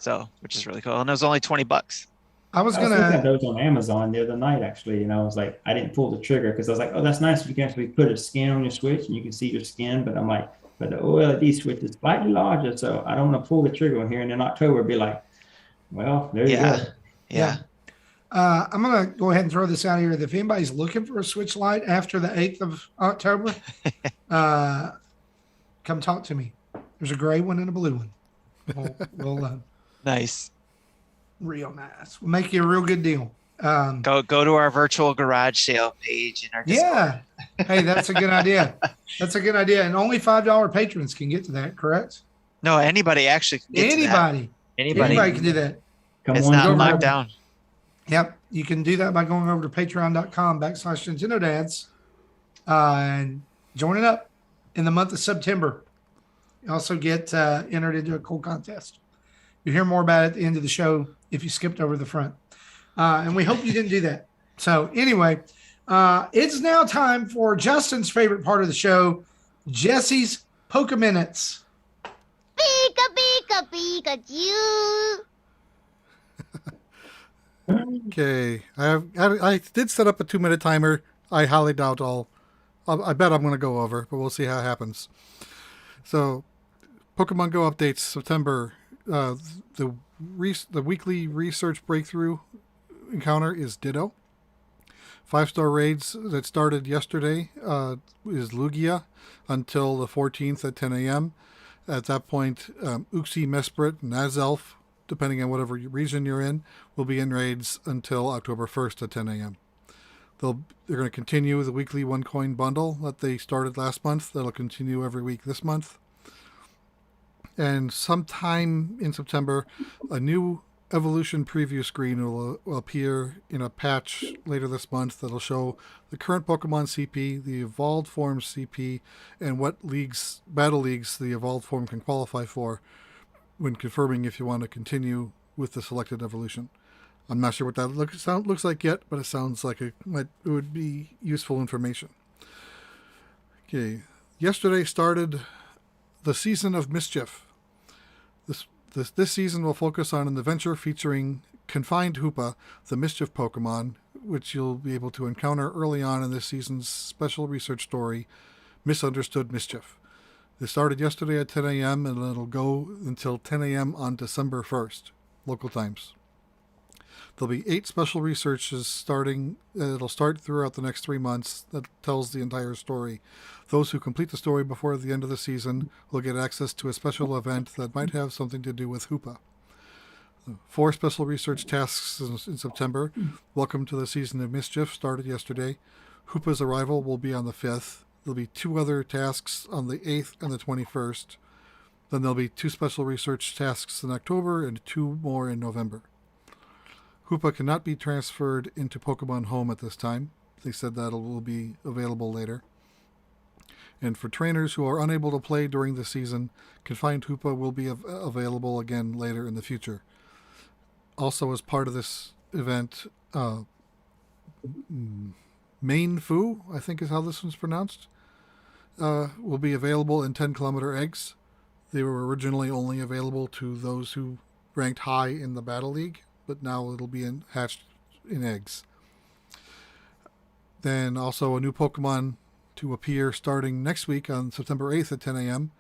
So, which is really cool. And it was only $20. I was looking at those on Amazon the other night, actually, and I was like, I didn't pull the trigger because I was like, oh, that's nice. You can actually put a skin on your Switch and you can see your skin. But I'm like, but the OLED Switch is slightly larger, so I don't want to pull the trigger on here. And in October, be like, well, there you go. Yeah. I'm going to go ahead and throw this out here. If anybody's looking for a Switch Lite after the 8th of October, come talk to me. There's a gray one and a blue one. We'll nice. Real nice. We'll make you a real good deal. Go to our virtual garage sale page in our Discord. Hey, that's a good idea. That's a good idea. And only $5 patrons can get to that, correct? No, anybody actually can get to that. Anybody can do that. It's not locked down. Yep. You can do that by going over to patreon.com/Nintendo Dads and joining up in the month of September. You also get entered into a cool contest. You'll hear more about it at the end of the show if you skipped over the front. And we hope you didn't do that. So anyway, it's now time for Justin's favorite part of the show, Jesse's PokéMinutes. Pika, pika, Pikachu. Okay, I did set up a 2-minute timer. I highly doubt I bet I'm going to go over, but we'll see how it happens. So, Pokemon Go updates September. The weekly research breakthrough encounter is Ditto. 5-star raids that started yesterday is Lugia until the 14th at 10 a.m. At that point, Uxie, Mesprit, and Azelf, depending on whatever region you're in, will be in raids until October 1st at 10 a.m. They're going to continue the weekly 1-coin bundle that they started last month. That'll continue every week this month. And sometime in September, a new evolution preview screen will appear in a patch later this month that'll show the current Pokemon CP, the evolved form CP, and what battle leagues the evolved form can qualify for when confirming if you want to continue with the selected evolution. I'm not sure what that looks like yet, but it sounds like it would be useful information. Okay, yesterday started the Season of Mischief. This season will focus on an adventure featuring Confined Hoopa, the Mischief Pokemon, which you'll be able to encounter early on in this season's special research story, Misunderstood Mischief. It started yesterday at 10 a.m. and it'll go until 10 a.m. on December 1st, local times. There'll be 8 special researches starting. It'll start throughout the next 3 months that tells the entire story. Those who complete the story before the end of the season will get access to a special event that might have something to do with Hoopa. 4 special research tasks in September. Welcome to the Season of Mischief started yesterday. Hoopa's arrival will be on the 5th. There'll be 2 other tasks on the 8th and the 21st. Then there'll be 2 special research tasks in October and 2 more in November. Hoopa cannot be transferred into Pokemon Home at this time. They said that it will be available later. And for trainers who are unable to play during the season, Confined Hoopa will be available again later in the future. Also, as part of this event, Main Fu, I think is how this one's pronounced, will be available in 10-kilometer eggs. They were originally only available to those who ranked high in the Battle League, but now it'll be hatched in eggs. Then also a new Pokemon to appear starting next week on September 8th at 10 a.m.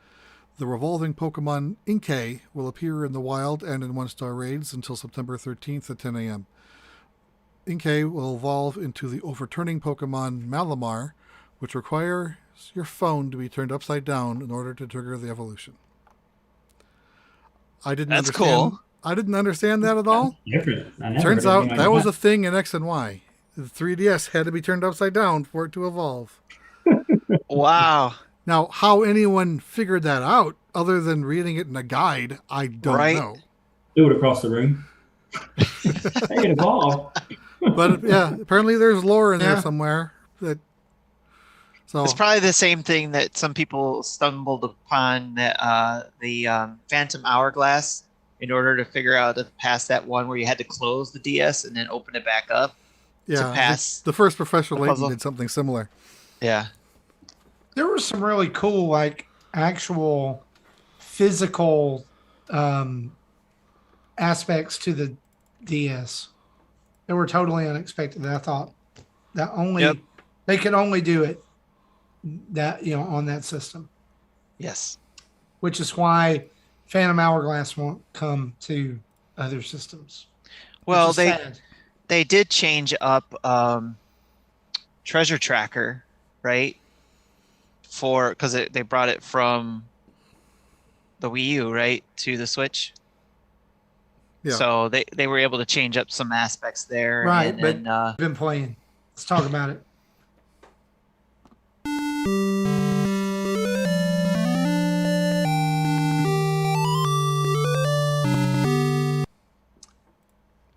The revolving Pokemon Inkay will appear in the wild and in 1-star raids until September 13th at 10 a.m. Inkay will evolve into the overturning Pokemon Malamar, which requires your phone to be turned upside down in order to trigger the evolution. That's cool. I didn't understand that at all. Different. Turns out that was a thing in X and Y. The 3DS had to be turned upside down for it to evolve. Wow. Now, how anyone figured that out, other than reading it in a guide, I don't know. Do it across the room. They evolve. But yeah, apparently there's lore in there somewhere. So it's probably the same thing that some people stumbled upon, that the Phantom Hourglass, in order to figure out to pass that one where you had to close the DS and then open it back up to pass. The first Professor Layton did something similar. Yeah. There were some really cool, like, actual physical aspects to the DS that were totally unexpected. I thought that they could only do it on that system. Yes. Which is why Phantom Hourglass won't come to other systems. Well, they did change up Treasure Tracker, right? Because they brought it from the Wii U, right, to the Switch. Yeah. So they were able to change up some aspects there. Right, but I've been playing. Let's talk about it.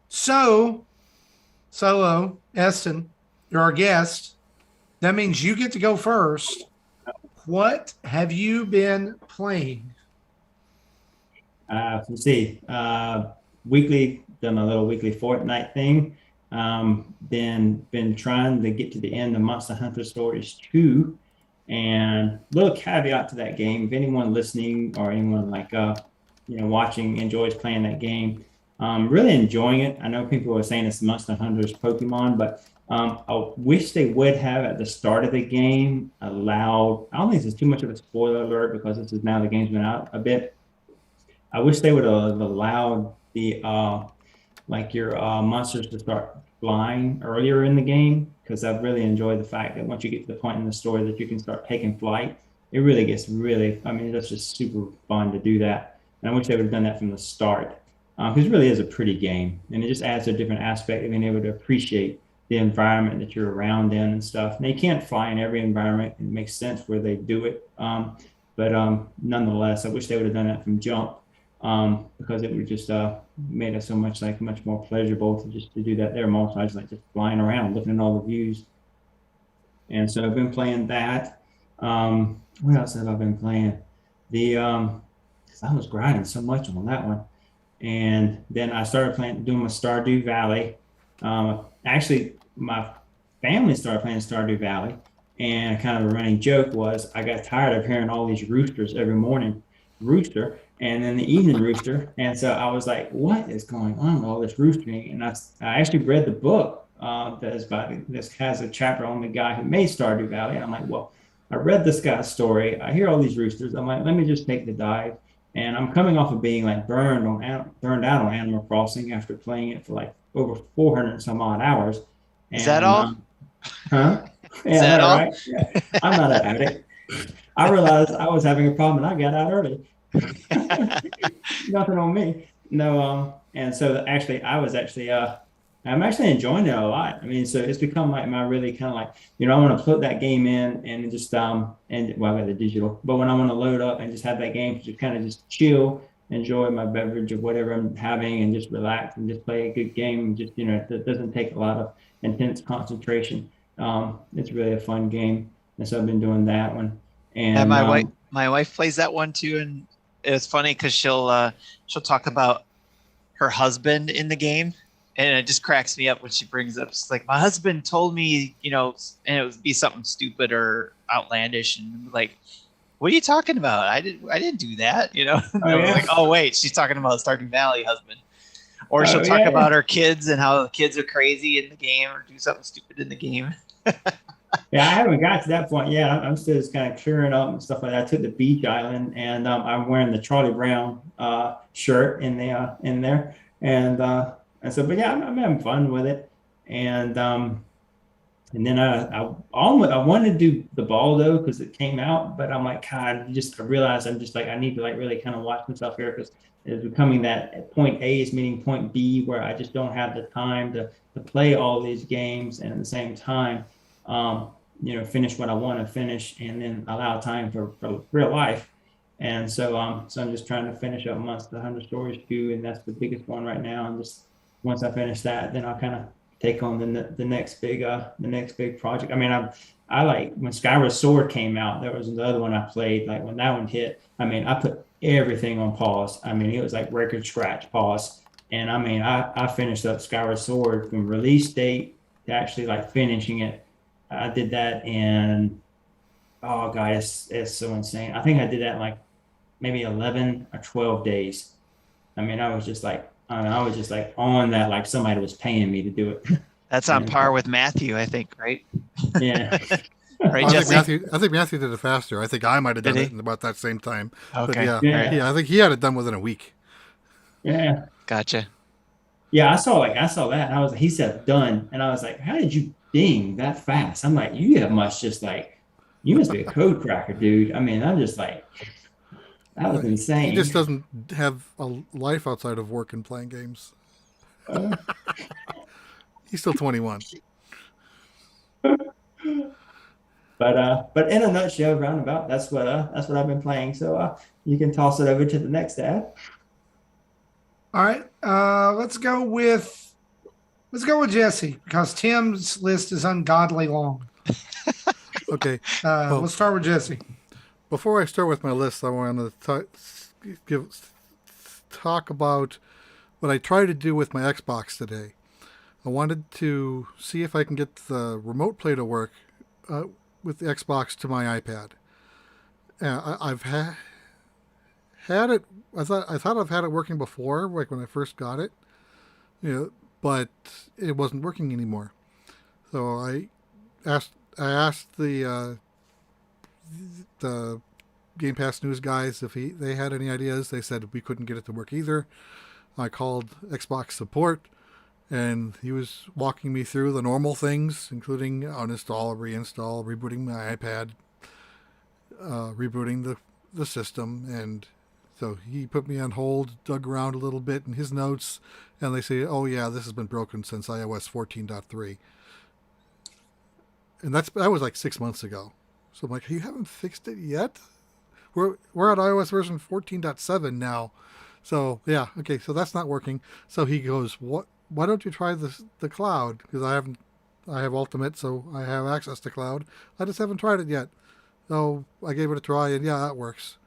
So, Solo, Eston, you're our guest. That means you get to go first. What have you been playing? Let's see. Weekly, done a little weekly Fortnight thing. Been trying to get to the end of Monster Hunter Stories 2. And little caveat to that game, if anyone listening or anyone watching enjoys playing that game, really enjoying it. I know people are saying it's Monster Hunter's Pokemon, but I wish they would have at the start of the game allowed, I don't think it's too much of a spoiler alert because this is now the game's been out a bit. I wish they would have allowed the your monsters to start flying earlier in the game, because I've really enjoyed the fact that once you get to the point in the story that you can start taking flight, it really gets that's just super fun to do that. And I wish they would have done that from the start, because it really is a pretty game, and it just adds a different aspect of being able to appreciate the environment that you're around in and stuff. Now, you can't fly in every environment. It makes sense where they do it. But nonetheless, I wish they would have done that from jump, because it would just made it so much more pleasurable to do that there. Most times, just flying around, looking at all the views. And so I've been playing that. What else have I been playing? I was grinding so much on that one. And then I started doing my Stardew Valley. Actually, my family started playing Stardew Valley, and kind of a running joke was I got tired of hearing all these roosters every morning, rooster, and then the evening rooster. And so I was like, what is going on with all this roostering? And I actually read the book this has a chapter on the guy who made Stardew Valley. And I'm like, well, I read this guy's story. I hear all these roosters. I'm like, let me just take the dive. And I'm coming off of being burned out on Animal Crossing after playing it for over 400 and some odd hours. And, is that all? Huh? Yeah, is that all? Right? Yeah. I'm not an addict. I realized I was having a problem and I got out early. Nothing on me. No. And so actually, I'm actually enjoying it a lot. I mean, so it's become like my really kind of like, I want to put that game in and just, and well, I got the digital, but when I want to load up and just have that game, just kind of just chill, enjoy my beverage or whatever I'm having and just relax and just play a good game. And just, it doesn't take a lot of intense concentration. It's really a fun game. And so I've been doing that one. And my wife plays that one too. And it's funny because she'll talk about her husband in the game. And it just cracks me up when she brings up, it's like, my husband told me, and it would be something stupid or outlandish. And I'm like, what are you talking about? I didn't do that, And I was like, oh, wait, she's talking about Stardew Valley husband. Or she'll talk about her kids and how the kids are crazy in the game or do something stupid in the game. Yeah, I haven't got to that point yet. I'm still just kind of clearing up and stuff like that. I took the beach island and I'm wearing the Charlie Brown shirt in there. And so, but yeah, I'm having fun with it. And then I wanted to do the ball though, because it came out, but I'm like, God, I realized I'm just like, I need to like really kind of watch myself here because it's becoming that point A is meeting point B where I just don't have the time to play all these games and at the same time, finish what I want to finish and then allow time for real life. And so I'm just trying to finish up Monster 100 Stories 2, and that's the biggest one right now. And just once I finish that, then I'll kind of take on the next big project. I mean, I like when Skyward Sword came out, there was another one I played. Like when that one hit, I mean, I put everything on pause. I mean, it was like record scratch pause. And I mean, I finished up Skyward Sword from release date to actually like finishing it. I did that in, oh God, it's so insane. I think I did that in like maybe 11 or 12 days. I mean, I was just like on that, like somebody was paying me to do it. That's on par with Matthew, I think, right? Yeah. Right, I Jesse? think Matthew did it faster. I think I might have done it in about that same time. Okay. But yeah, I think he had it done within a week. Yeah. Gotcha. Yeah, I saw that. And he said done. And I was like, how did you ding that fast? I'm like, you must be a code cracker, dude. I mean, I'm just like, that was insane. He just doesn't have a life outside of work and playing games. He's still 21. But in a nutshell, roundabout, that's what I've been playing. So you can toss it over to the next ad. All right, let's go with Jesse because Tim's list is ungodly long. Okay. Let's start with Jesse. Before I start with my list, I want to talk about what I tried to do with my Xbox today. I wanted to see if I can get the remote play to work with the Xbox to my iPad. I've had it. I thought I've had it working before, like when I first got it, but it wasn't working anymore. So I asked the Game Pass News guys if they had any ideas. They said we couldn't get it to work either. I called Xbox support, and he was walking me through the normal things, including uninstall, reinstall, rebooting my iPad, rebooting the system, and so he put me on hold, dug around a little bit in his notes, and they say, oh yeah, this has been broken since iOS 14.3. And that was like 6 months ago. So I'm like, you haven't fixed it yet? We're at iOS version 14.7 now. So yeah, okay, so that's not working. So he goes, why don't you try the cloud? Because I have Ultimate, so I have access to cloud. I just haven't tried it yet. So I gave it a try, and yeah, that works.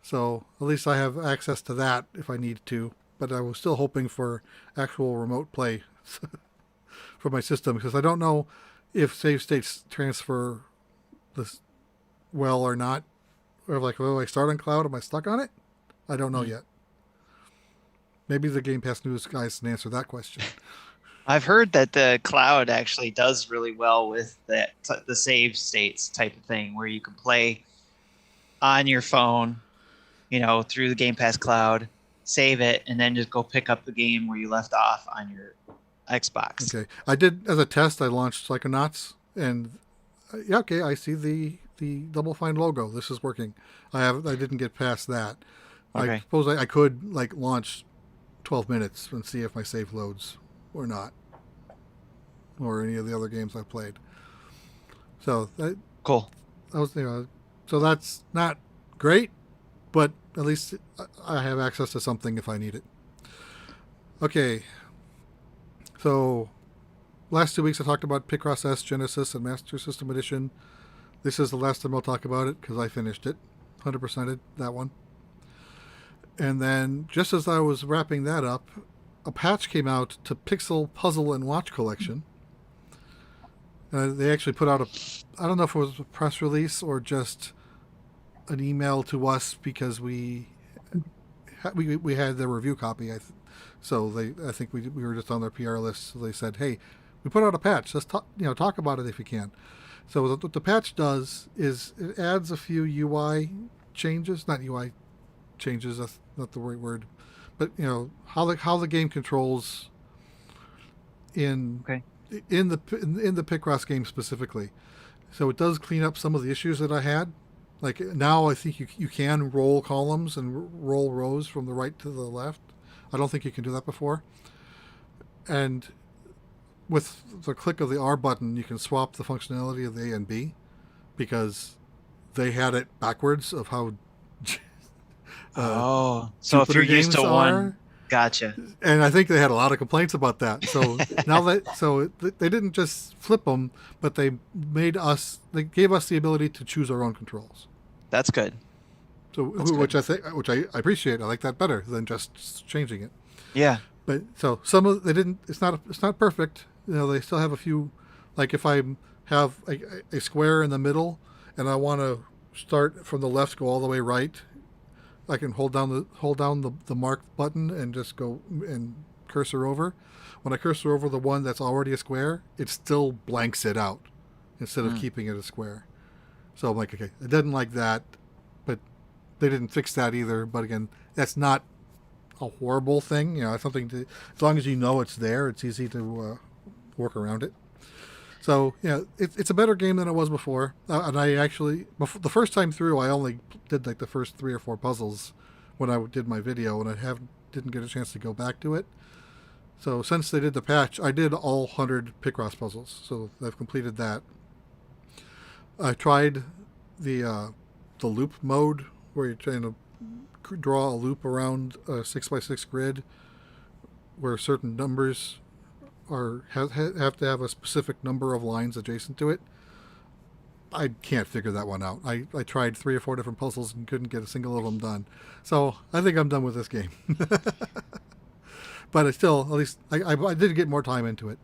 So at least I have access to that if I need to. But I was still hoping for actual remote play for my system, because I don't know if save states transfer this well or not. Or like, I start on cloud? Am I stuck on it? I don't know yet. Maybe the Game Pass News guys can answer that question. I've heard that the cloud actually does really well with the save states type of thing, where you can play on your phone, through the Game Pass cloud, save it, and then just go pick up the game where you left off on your Xbox. Okay. I did, as a test, I launched Psychonauts, and yeah, okay, I see the Double Fine logo. This is working. I didn't get past that. Okay. I suppose I could launch 12 minutes and see if my save loads or not, or any of the other games I played. So Cool. that was, so that's not great, but at least I have access to something if I need it. Okay. So last 2 weeks I talked about Picross S Genesis and Master System Edition. This is the last time I'll talk about it because I finished it. 100%ed that one. And then just as I was wrapping that up, a patch came out to Piczle Puzzle and Watch Collection. They actually put out I don't know if it was a press release or just an email to us because we had their review copy. I think we were just on their PR list. So they said, "Hey, we put out a patch. Let's talk about it if you can." So what the patch does is it adds a few UI changes, not UI changes. That's not the right word, but how the game controls in the Picross game specifically. So it does clean up some of the issues that I had. Like now I think you can roll columns and roll rows from the right to the left. I don't think you can do that before. And with the click of the R button, you can swap the functionality of the A and B because they had it backwards of how so if you're used to one, are. Gotcha. And I think they had a lot of complaints about that. So they didn't just flip them, but they gave us the ability to choose our own controls. That's good. So which I appreciate. I like that better than just changing it. Yeah. But so some of they didn't. It's not perfect. They still have a few. Like if I have a square in the middle and I want to start from the left, go all the way right, I can hold down the mark button and just go and cursor over. When I cursor over the one that's already a square, it still blanks it out instead of keeping it a square. So I'm like, okay, I didn't like that, but they didn't fix that either. But again, that's not a horrible thing. It's something to, as long as you know it's there, it's easy to work around it. So it's a better game than it was before. And I actually, the first time through, I only did like the first 3 or 4 puzzles when I did my video, and I didn't get a chance to go back to it. So since they did the patch, I did all 100 Picross puzzles. So I've completed that. I tried the loop mode where you're trying to draw a loop around a 6x6 grid where certain numbers have to have a specific number of lines adjacent to it. I can't figure that one out. I tried 3 or 4 different puzzles and couldn't get a single of them done. So I think I'm done with this game. But it's still, at least I did get more time into it.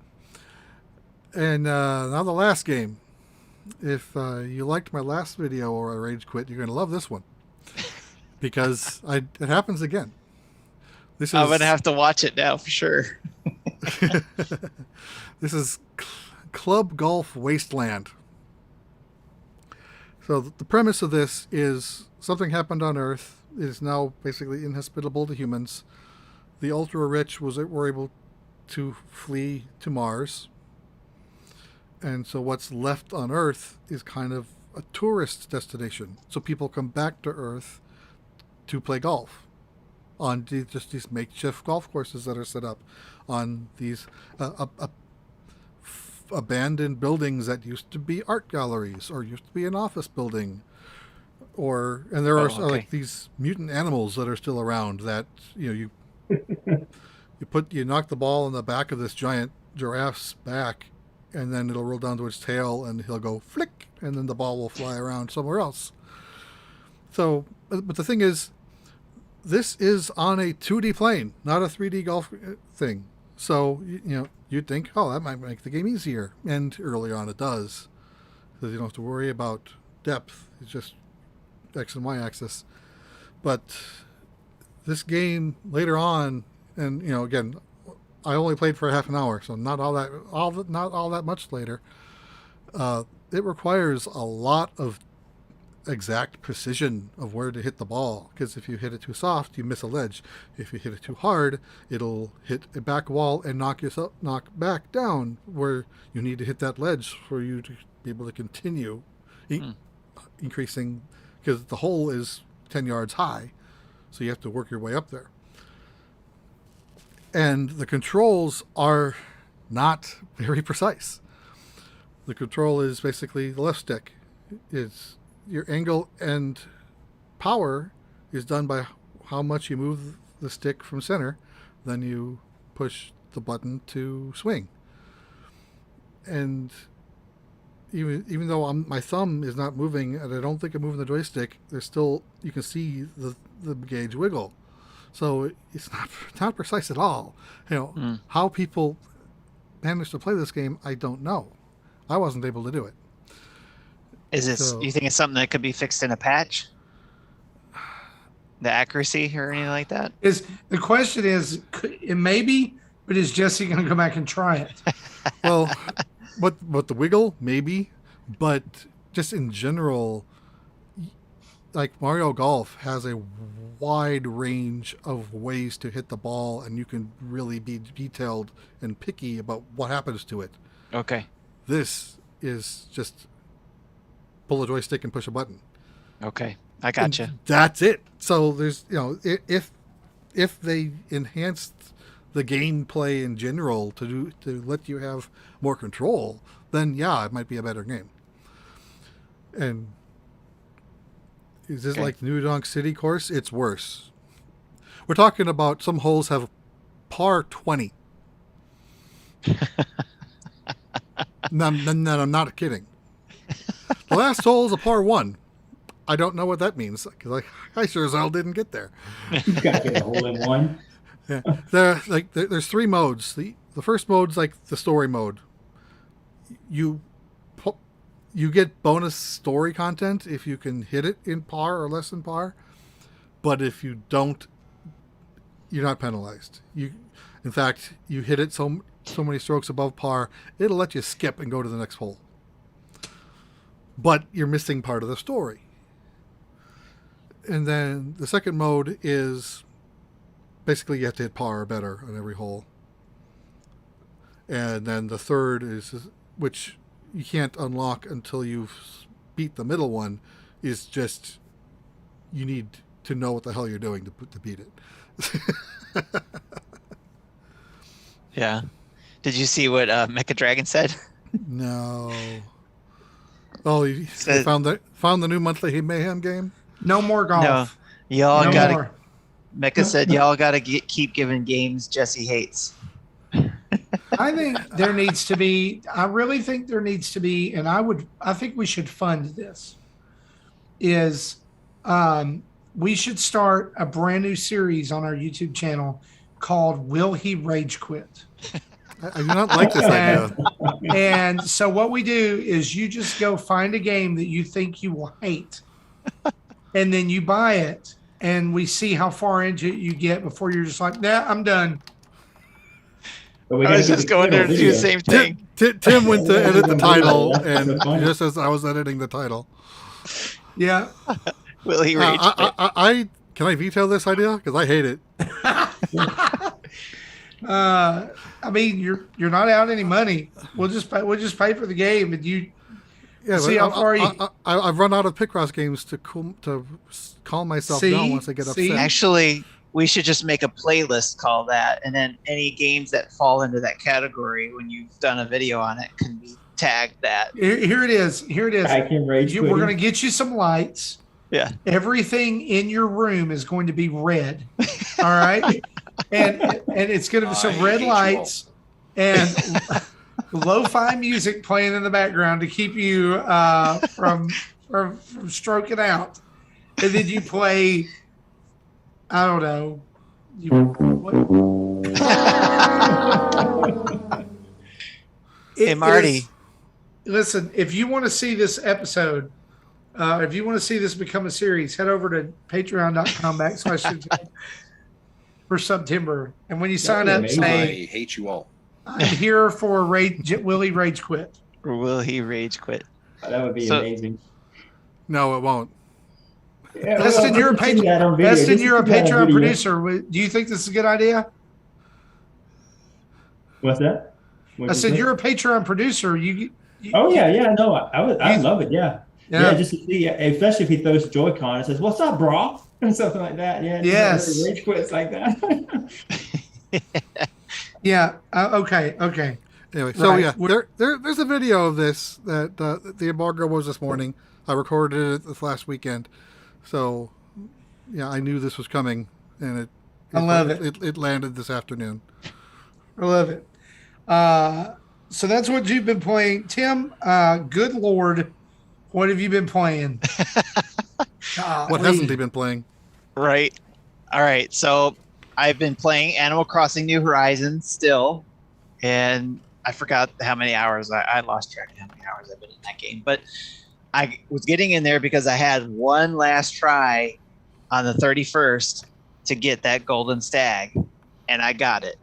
And now the last game. If you liked my last video or I rage quit, you're going to love this one. Because it happens again. I'm going to have to watch it now for sure. This is Club Golf Wasteland. So the premise of this is something happened on Earth. It is now basically inhospitable to humans. The ultra rich were able to flee to Mars. And so what's left on Earth is kind of a tourist destination. So people come back to Earth to play golf on just these makeshift golf courses that are set up on these abandoned buildings that used to be art galleries or used to be an office building. And there are like these mutant animals that are still around that you knock the ball in the back of this giant giraffe's back, and then it'll roll down to its tail, and he'll go flick, and then the ball will fly around somewhere else. So, but the thing is, this is on a 2D plane, not a 3D golf thing. So, you'd think, that might make the game easier. And early on it does, because you don't have to worry about depth. It's just X and Y axis. But this game later on, and again, I only played for half an hour, so not all that much later. It requires a lot of exact precision of where to hit the ball, because if you hit it too soft, you miss a ledge. If you hit it too hard, it'll hit a back wall and knock back down where you need to hit that ledge for you to be able to continue increasing, because the hole is 10 yards high, so you have to work your way up there. And the controls are not very precise. The control is basically the left stick. It's your angle and power is done by how much you move the stick from center. Then you push the button to swing. And even though my thumb is not moving and I don't think I'm moving the joystick, there's still, you can see the gauge wiggle. So it's not precise at all. How people manage to play this game, I don't know. I wasn't able to do it. Is this? You think it's something that could be fixed in a patch? The accuracy or anything like that? The question is, maybe, but is Jesse going to go back and try it? Well, what the wiggle, maybe, but just in general, like Mario Golf has a wide range of ways to hit the ball, and you can really be detailed and picky about what happens to it. Okay. This is just pull a joystick and push a button. Okay, I gotcha. And that's it. So there's, if they enhanced the gameplay in general to let you have more control, then yeah, it might be a better game. And is this like New Donk City course? It's worse. We're talking about some holes have par 20. No, I'm not kidding. The last hole is a par 1. I don't know what that means because I sure as hell didn't get there. You got to get a hole in one. Yeah, there's 3 modes. The first mode's like the story mode. You get bonus story content if you can hit it in par or less than par, but if you don't, you're not penalized. In fact, you hit it so many strokes above par, it'll let you skip and go to the next hole. But you're missing part of the story. And then the second mode is basically you have to hit par or better on every hole. And then the third is, which you can't unlock until you've beat the middle one, is just you need to know what the hell you're doing to beat it. Yeah. Did you see what Mecha Dragon said? No. Oh, you found the new monthly Mayhem game? No more golf. No. Y'all No gotta. more. Mecha said y'all gotta keep giving games Jesse hates. I think there needs to be. I really think there needs to be, and I think we should fund this. We should start a brand new series on our YouTube channel called "Will He Rage Quit?" I do not like this idea. And so what we do is you just go find a game that you think you will hate, and then you buy it, and we see how far into it you get before you're just like, nah, I'm done. I was just going there to do the same thing. Tim went to edit the title, and just as I was editing the title. Yeah. Will he rage quit? Can I veto this idea? Because I hate it. I mean, you're not out any money. We'll just pay for the game, and you see how far you. I've run out of Picross games to calm myself down once I get upset. Actually, we should just make a playlist called that, and then any games that fall into that category, when you've done a video on it, can be tagged that. Here it is. I can rage. We're going to get you some lights. Yeah. Everything in your room is going to be red. All right. and it's going to be some red lights and lo-fi music playing in the background to keep you from stroking out. And then you play, I don't know. Hey, Marty. Listen, if you want to see this episode, if you want to see this become a series, head over to patreon.com/. For September, and when you sign up, say, I hate you all. I'm here for Will He Rage Quit? Or will he rage quit? That would be amazing. No, it won't. Yeah, Dustin, you're a Patreon producer. Do you think this is a good idea? What's that? I said you're a Patreon producer. I love it. Yeah, just to see, especially if he throws Joycon and says, "What's up, bro?" and something like that. Yeah, yes, rage quits like that. Yeah. Okay. Anyway, so Right. yeah, there's a video of this that the embargo was this morning. I recorded it this last weekend, so yeah, I knew this was coming, and I love it. It landed this afternoon. I love it. So that's what you've been playing, Tim. Good Lord, what have you been playing? What hasn't he been playing? Right. All right. So I've been playing Animal Crossing New Horizons still, and I forgot how many hours I lost track of how many hours I've been in that game. But I was getting in there because I had one last try on the 31st to get that golden stag, and I got it.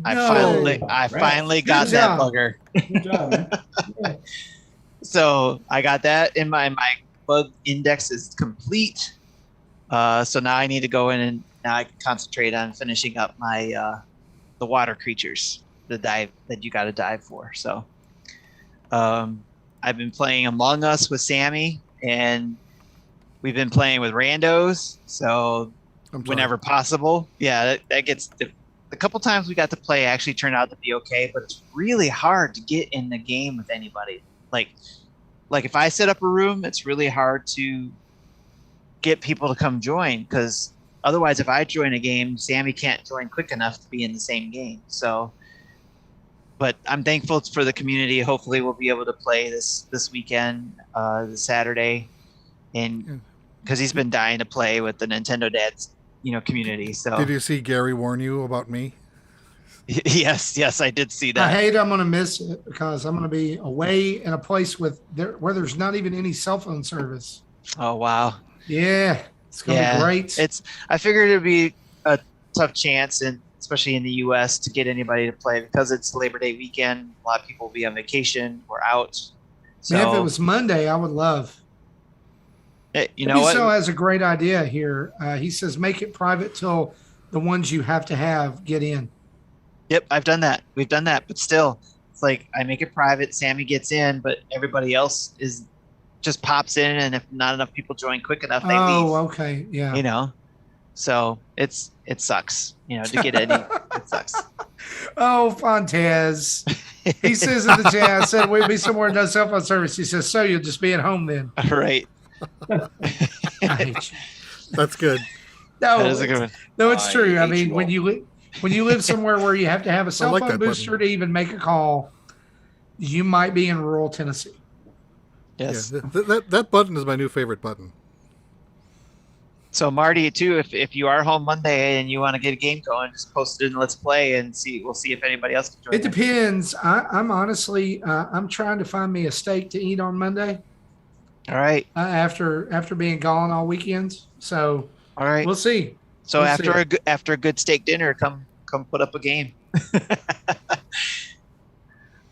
I finally got that bugger. Good job, man. Yeah. So I got that in my bug index is complete. So now I need to go in and now I can concentrate on finishing up my the water creatures, the dive that you got to dive for. So I've been playing Among Us with Sammy, and we've been playing with randos. So whenever possible, yeah, that gets. The couple times we got to play actually turned out to be okay, but it's really hard to get in the game with anybody. Like if I set up a room, it's really hard to get people to come join, because otherwise if I join a game, Sammy can't join quick enough to be in the same game. So, but I'm thankful for the community. Hopefully we'll be able to play this weekend, this Saturday, and because he's been dying to play with the Nintendo Dads community. So did you see Gary warn you about me? Yes, I did see that. I hate I'm going to miss it because I'm going to be away in a place where there's not even any cell phone service. Oh wow. Yeah, it's going to be great. I figured it'd be a tough chance, and especially in the U.S. to get anybody to play because it's Labor Day weekend. A lot of people will be on vacation or out. So Man, if it was Monday, I would love. You know what? So has a great idea here. He says make it private till the ones you have to have get in. Yep, I've done that. We've done that, but still, it's like I make it private. Sammy gets in, but everybody else just pops in, and if not enough people join quick enough, they leave. Oh, okay, yeah. So it sucks. To get any, it sucks. Oh, Fontez. He says in the chat, I said we'd be somewhere no cell phone service. He says, so you'll just be at home then. Right. I hate you. That's good. No, that is a good one. No, it's true. I mean, you when you live somewhere where you have to have a cell phone booster to even make a call, you might be in rural Tennessee. Yes. Yeah, that button is my new favorite button. So Marty, too, if you are home Monday and you want to get a game going, just post it in Let's Play and we'll see if anybody else can join. It depends. I'm honestly, I'm trying to find me a steak to eat on Monday. All right. After being gone all weekends, so all right, we'll see. So after a good steak dinner, come put up a game.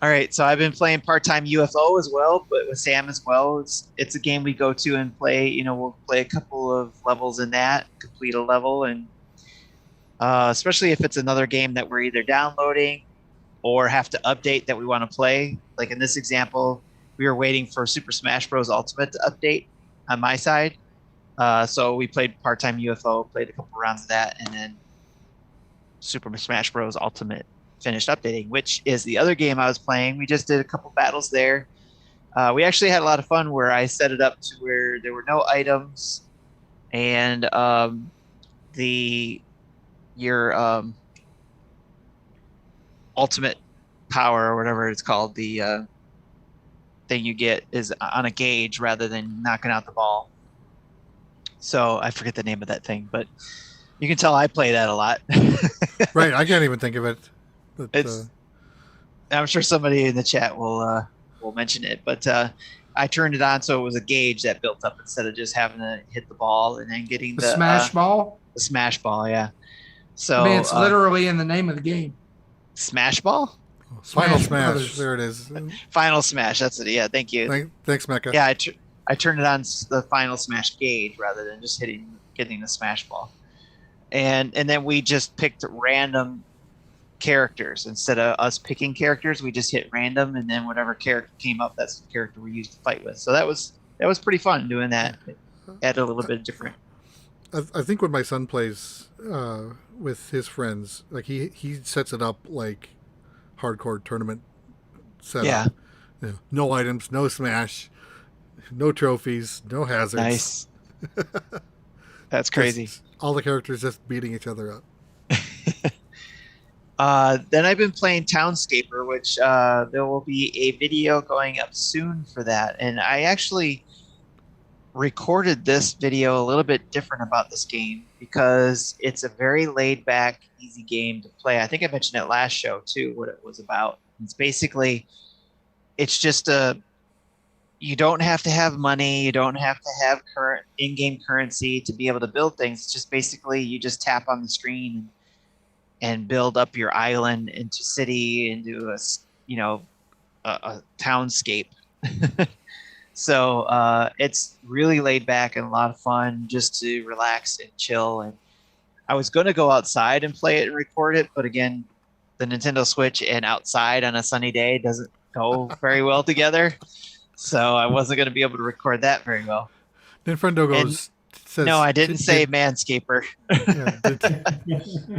All right, so I've been playing Time UFO as well, but with Sam as well. It's a game we go to and play. We'll play a couple of levels in that, complete a level, and especially if it's another game that we're either downloading or have to update that we want to play. Like in this example, we were waiting for Super Smash Bros. Ultimate to update on my side. So we played Time UFO, played a couple rounds of that, and then Super Smash Bros. Ultimate finished updating, which is the other game I was playing. We just did a couple battles there. We actually had a lot of fun where I set it up to where there were no items, and your ultimate power or whatever it's called, the thing you get is on a gauge rather than knocking out the ball. So I forget the name of that thing, but you can tell I play that a lot. Right, I can't even think of it. But, I'm sure somebody in the chat will mention it, but I turned it on so it was a gauge that built up instead of just having to hit the ball and then getting the smash ball. The smash ball, yeah. So I mean, it's literally in the name of the game. Smash ball. Final Smash. There it is. Final Smash. That's it. Yeah. Thank you. Thanks, Mecca. Yeah, I turned it on the Final Smash gauge rather than just getting the smash ball, and then we just picked random characters instead of us picking characters. We just hit random, and then whatever character came up, that's the character we used to fight with. So that was pretty fun doing that. Add a little bit different. I think when my son plays with his friends, like he sets it up like hardcore tournament setup. Yeah. You know, no items, no smash, no trophies, no hazards. Nice. That's crazy. Just all the characters just beating each other up. Then I've been playing Townscaper, which there will be a video going up soon for that. And I actually recorded this video a little bit different about this game because it's a very laid back, easy game to play. I think I mentioned it last show too, what it was about. It's basically, it's just you don't have to have money. You don't have to have current in-game currency to be able to build things. It's just basically you just tap on the screen and build up your island into city, into a townscape. So it's really laid back and a lot of fun just to relax and chill. And I was going to go outside and play it and record it, but again, the Nintendo Switch and outside on a sunny day doesn't go very well together. So I wasn't going to be able to record that very well. Nintendo says, no, I didn't say Manscaper. Yeah,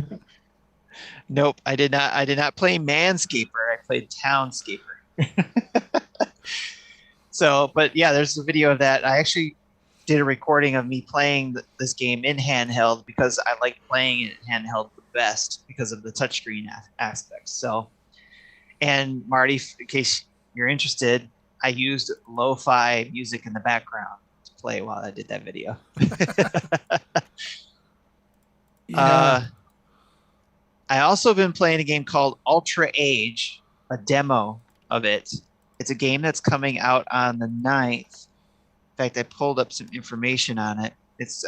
Nope, I did not. I did not play Manscaper. I played Townscaper. So, but yeah, there's a video of that. I actually did a recording of me playing this game in handheld because I like playing it in handheld the best because of the touchscreen aspects. So, and Marty, in case you're interested, I used lo-fi music in the background to play while I did that video. Yeah. I also been playing a game called Ultra Age, a demo of it. It's a game that's coming out on the 9th. In fact, I pulled up some information on it. It's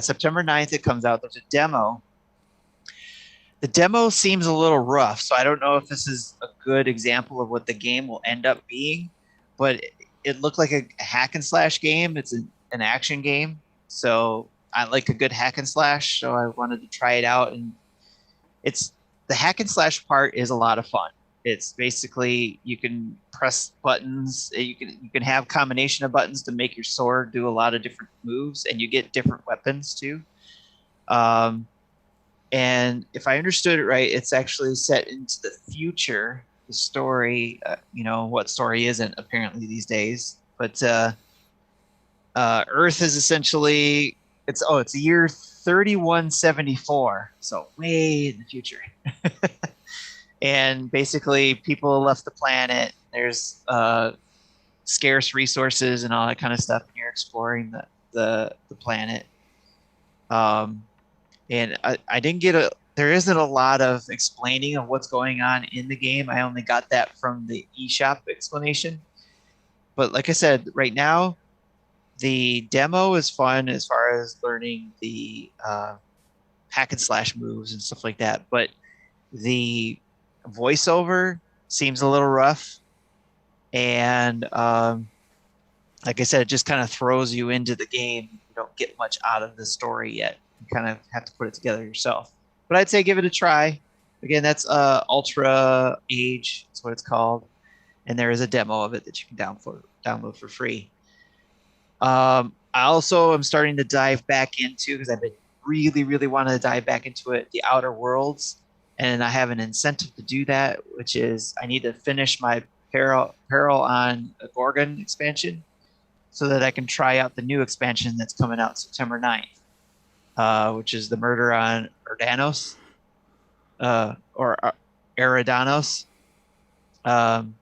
September 9th it comes out. There's a demo. The demo seems a little rough, so I don't know if this is a good example of what the game will end up being, but it looked like a hack and slash game. It's an action game, so I like a good hack and slash, so I wanted to try it out. And it's the hack and slash part is a lot of fun. It's basically you can press buttons. You can have combination of buttons to make your sword do a lot of different moves, and you get different weapons too. And if I understood it right, it's actually set into the future. The story, what story isn't apparently these days, but Earth is essentially it's the year 3174, so way in the future. And basically people left the planet. There's scarce resources and all that kind of stuff, and you're exploring the planet. And I didn't get there isn't a lot of explaining of what's going on in the game. I only got that from the eShop explanation. But like I said, right now, the demo is fun as far as learning the hack and slash moves and stuff like that. But the voiceover seems a little rough. And like I said, it just kind of throws you into the game. You don't get much out of the story yet. You kind of have to put it together yourself. But I'd say give it a try. Again, that's Ultra Age. That's what it's called. And there is a demo of it that you can download for free. I also am starting to dive back into, because I've been really, really wanting to dive back into it, the Outer Worlds. And I have an incentive to do that, which is I need to finish my Peril on a Gorgon expansion so that I can try out the new expansion that's coming out September 9th, which is the Murder on Eridanos, or Eridanos. And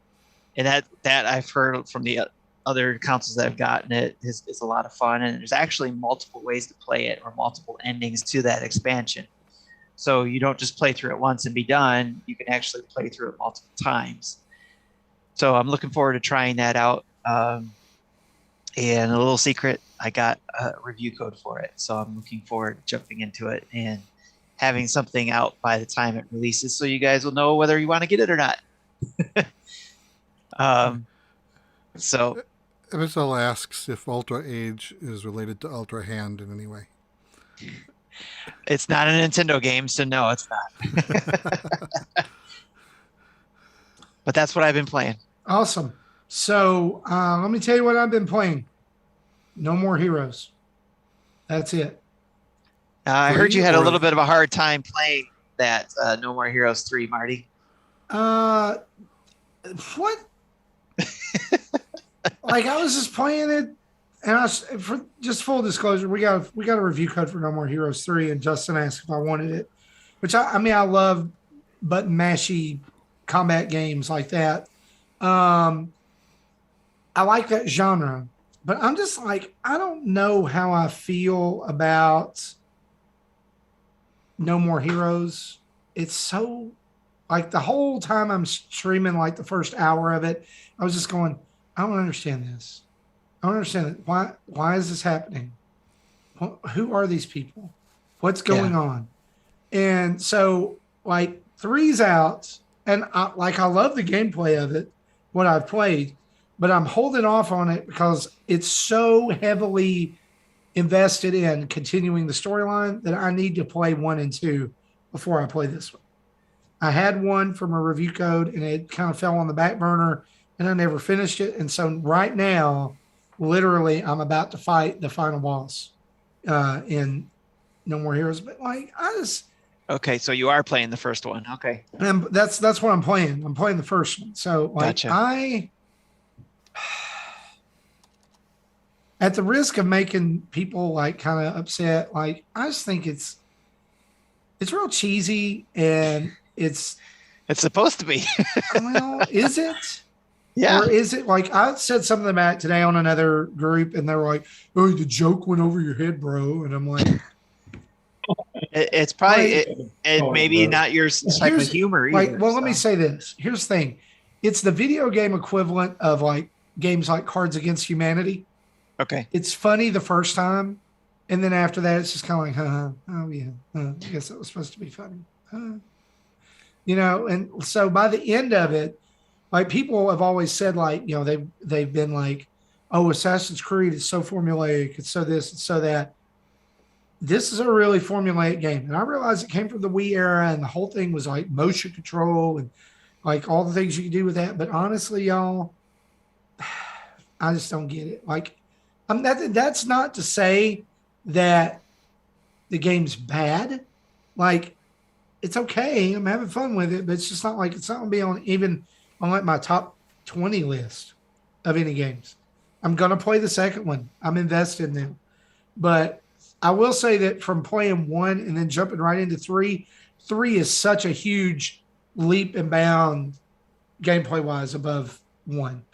that I've heard from the other consoles that I've gotten it's a lot of fun, and there's actually multiple ways to play it, or multiple endings to that expansion. So you don't just play through it once and be done. You can actually play through it multiple times. So I'm looking forward to trying that out. And a little secret, I got a review code for it. So I'm looking forward to jumping into it and having something out by the time it releases, so you guys will know whether you want to get it or not. So MSL asks if Ultra Age is related to Ultra Hand in any way. It's not a Nintendo game, so no, it's not. But that's what I've been playing. Awesome. So let me tell you what I've been playing. No More Heroes. That's it. I heard you had a or- little bit of a hard time playing that No More Heroes 3, Marty. What? Like I was just playing it, and for just full disclosure, we got a review code for No More Heroes 3, and Justin asked if I wanted it, which I mean I love button mashy combat games like that. I like that genre, but I'm just like I don't know how I feel about No More Heroes. It's so like the whole time I'm streaming like the first hour of it, I was just going, I don't understand this. I don't understand it. Why is this happening? Who are these people? What's going on? And so like 3's out, and I love the gameplay of it, what I've played, but I'm holding off on it because it's so heavily invested in continuing the storyline that I need to play 1 and 2 before I play this one. I had 1 from a review code and it kind of fell on the back burner and I never finished it. And so right now, literally, I'm about to fight the final boss in No More Heroes. But like, Okay, so you are playing the first one. Okay. and that's what I'm playing. I'm playing the first one. So like Gotcha. at the risk of making people like kind of upset, like I just think it's real cheesy and it's supposed to be. well, is it? Yeah. Or is it like I said something about it today on another group and they were like, oh, the joke went over your head, bro. And I'm like, It's probably maybe not your type of humor either. Like, well, let me say this. Here's the thing. It's the video game equivalent of like games like Cards Against Humanity. Okay. It's funny the first time. And then after that, it's just kind of like, oh yeah, I guess that was supposed to be funny. You know, and so by the end of it, like people have always said, like, you know, they've been like, oh, Assassin's Creed is so formulaic, it's so this, it's so that. This is a really formulaic game. And I realized it came from the Wii era and the whole thing was like motion control and like all the things you can do with that. But honestly, y'all, I just don't get it. Like, that's not to say that the game's bad. Like, it's okay. I'm having fun with it, but it's just not like it's not gonna be on even on like my top 20 list of any games. I'm gonna play the second one. I'm invested in them. But I will say that from playing 1 and then jumping right into 3 is such a huge leap and bound gameplay wise above 1.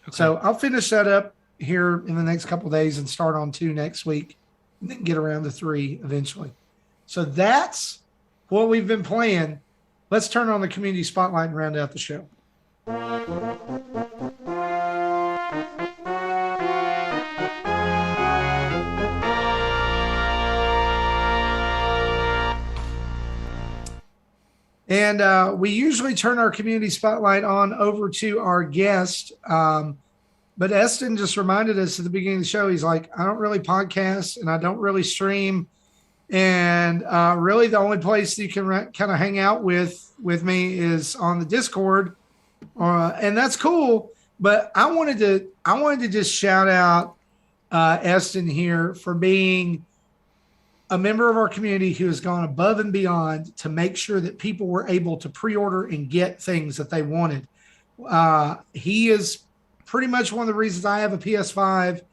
Okay. So I'll finish that up here in the next couple of days and start on 2 next week and then get around to 3 eventually. So that's what we've been playing. Let's turn on the community spotlight and round out the show. And we usually turn our community spotlight on over to our guest. But Eston just reminded us at the beginning of the show, he's like, I don't really podcast and I don't really stream. And really the only place you can kind of hang out with me is on the Discord. And that's cool. But I wanted to just shout out Eston here for being a member of our community who has gone above and beyond to make sure that people were able to pre-order and get things that they wanted. He is pretty much one of the reasons I have a PS5.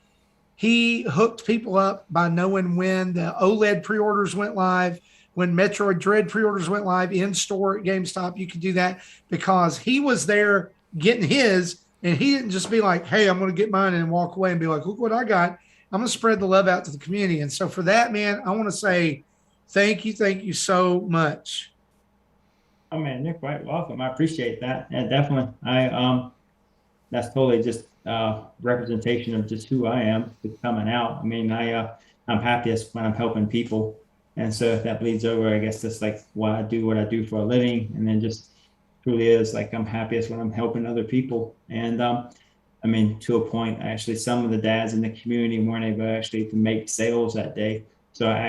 He hooked people up by knowing when the OLED pre-orders went live, when Metroid Dread pre-orders went live in store at GameStop. You could do that because he was there getting his, and he didn't just be like, hey, I'm going to get mine and walk away and be like, look what I got. I'm going to spread the love out to the community. And so for that, man, I want to say thank you so much. Oh man, Nick, quite welcome. I appreciate that. Yeah, definitely. That's totally just representation of just who I am coming out. I mean, I'm happiest when I'm helping people. And so if that bleeds over, I guess that's like why I do what I do for a living. And then just truly is like, I'm happiest when I'm helping other people. And, I mean, to a point, actually, some of the dads in the community weren't able actually to make sales that day. So I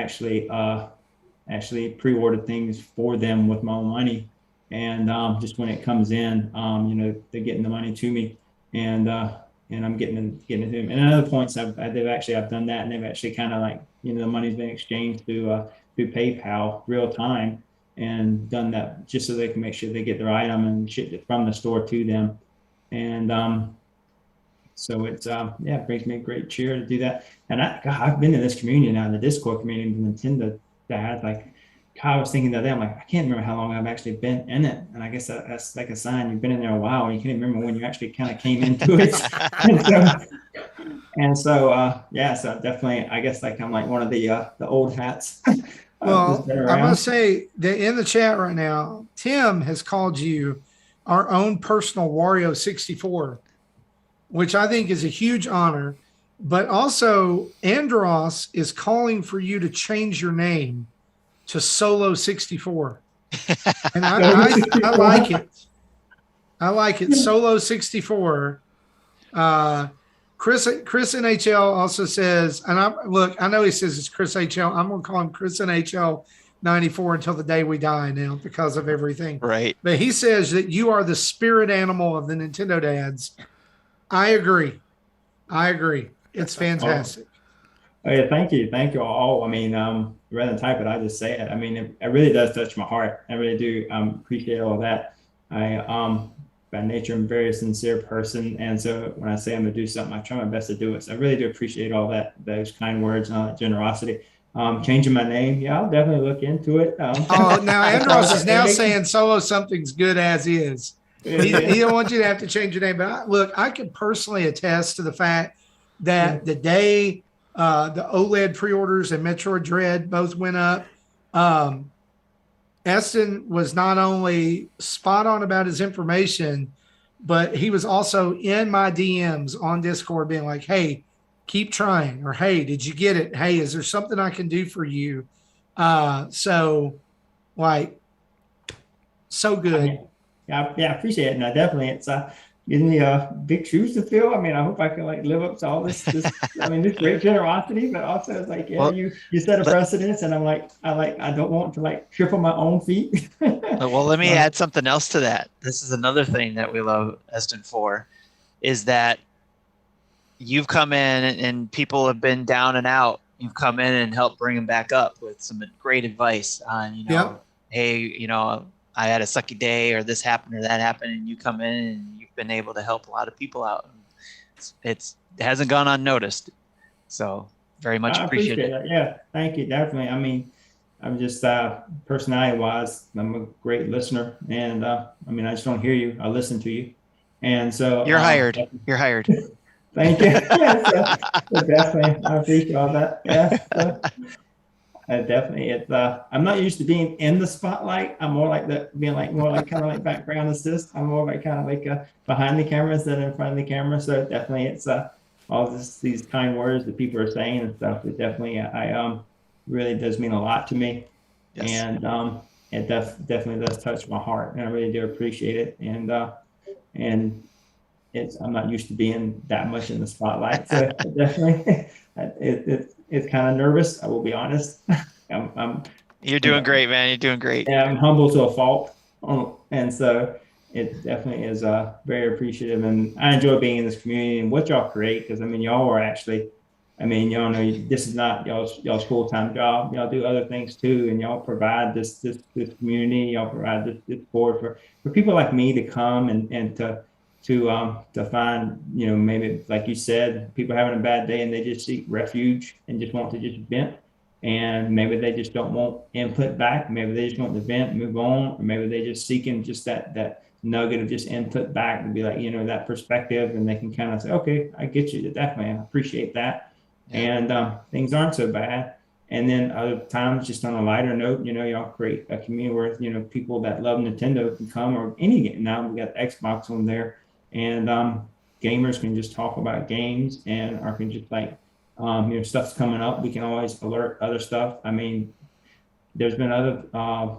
actually pre-ordered things for them with my own money. And just when it comes in, you know, they're getting the money to me, and I'm getting it to them. And at other points, I've done that, and they've actually kind of like, you know, the money's been exchanged to through PayPal real time and done that just so they can make sure they get their item and shipped it from the store to them. And so it's it brings me great cheer to do that. And I've been in this community now, in the Discord community, Nintendo Dads. Like, I was thinking the other day, I'm like, I can't remember how long I've actually been in it. And I guess that's like a sign you've been in there a while, and you can't remember when you actually kind of came into it. So definitely, I guess like I'm like one of the old hats. Well, I must say that in the chat right now, Tim has called you our own personal Wario 64, which I think is a huge honor. But also, Andros is calling for you to change your name to Solo 64. And I like it. I like it. Solo 64. Chris NHL also says, and I know he says it's Chris HL. I'm going to call him Chris NHL 94 until the day we die now because of everything. Right. But he says that you are the spirit animal of the Nintendo Dads. I agree. It's fantastic. Oh, yeah, thank you all. I mean, rather than type it, I just say it. I mean, it really does touch my heart. I really do appreciate all of that. I by nature, I'm a very sincere person, and so when I say I'm gonna do something, I try my best to do it. So I really do appreciate all those kind words and all that generosity. Changing my name, yeah, I'll definitely look into it. Now Andros is now saying Solo something's good as is. He don't want you to have to change your name. But I can personally attest to the fact that the day the OLED pre-orders and Metroid Dread both went up, Eston was not only spot on about his information, but he was also in my DMs on Discord being like, hey, keep trying, or hey, did you get it? Hey, is there something I can do for you? So good. Yeah, I appreciate it. And I definitely, it's gives me big shoes to fill. I mean, I hope I can like live up to all this I mean, this great generosity, but also it's like, you set a precedence, and I don't want to like trip on my own feet. Well, let me add something else to that. This is another thing that we love Eston for, is that you've come in and people have been down and out. You've come in and helped bring them back up with some great advice on, hey, I had a sucky day, or this happened or that happened, and you come in and you've been able to help a lot of people out. It hasn't gone unnoticed. So very much appreciate it. That. Yeah, thank you. Definitely. I mean, I'm just personality wise, I'm a great listener, and I mean, I just don't hear you. I listen to you. And so you're hired. You're hired. Thank you. Yeah, so definitely, I appreciate all that. Yeah. So. Definitely, it's I'm not used to being in the spotlight. I'm more like kind of like background assist. I'm more like kind of like behind the camera instead of in front of the camera. So definitely, it's all these kind words that people are saying and stuff. It definitely, I really does mean a lot to me, yes. And it definitely does touch my heart, and I really do appreciate it. And I'm not used to being that much in the spotlight, so definitely, it's kind of nervous. I will be honest. You're doing great, man. You're doing great. Yeah, I'm humble to a fault, and so it definitely is very appreciative. And I enjoy being in this community and what y'all create, because I mean, y'all are actually, I mean, y'all know this is not y'all's full time job. Y'all do other things too, and y'all provide this community. Y'all provide this board for people like me to come and to find, maybe like you said, people having a bad day and they just seek refuge and just want to just vent, and maybe they just don't want input back. Maybe they just want to vent, move on, or maybe they just seeking just that nugget of just input back and be like, that perspective, and they can kind of say, okay, I get you, definitely, I appreciate that. Yeah. And things aren't so bad. And then other times, just on a lighter note, y'all create a community where, people that love Nintendo can come, or any game. Now we got Xbox on there. And gamers can just talk about games, and or can just like, stuff's coming up. We can always alert other stuff. I mean, there's been other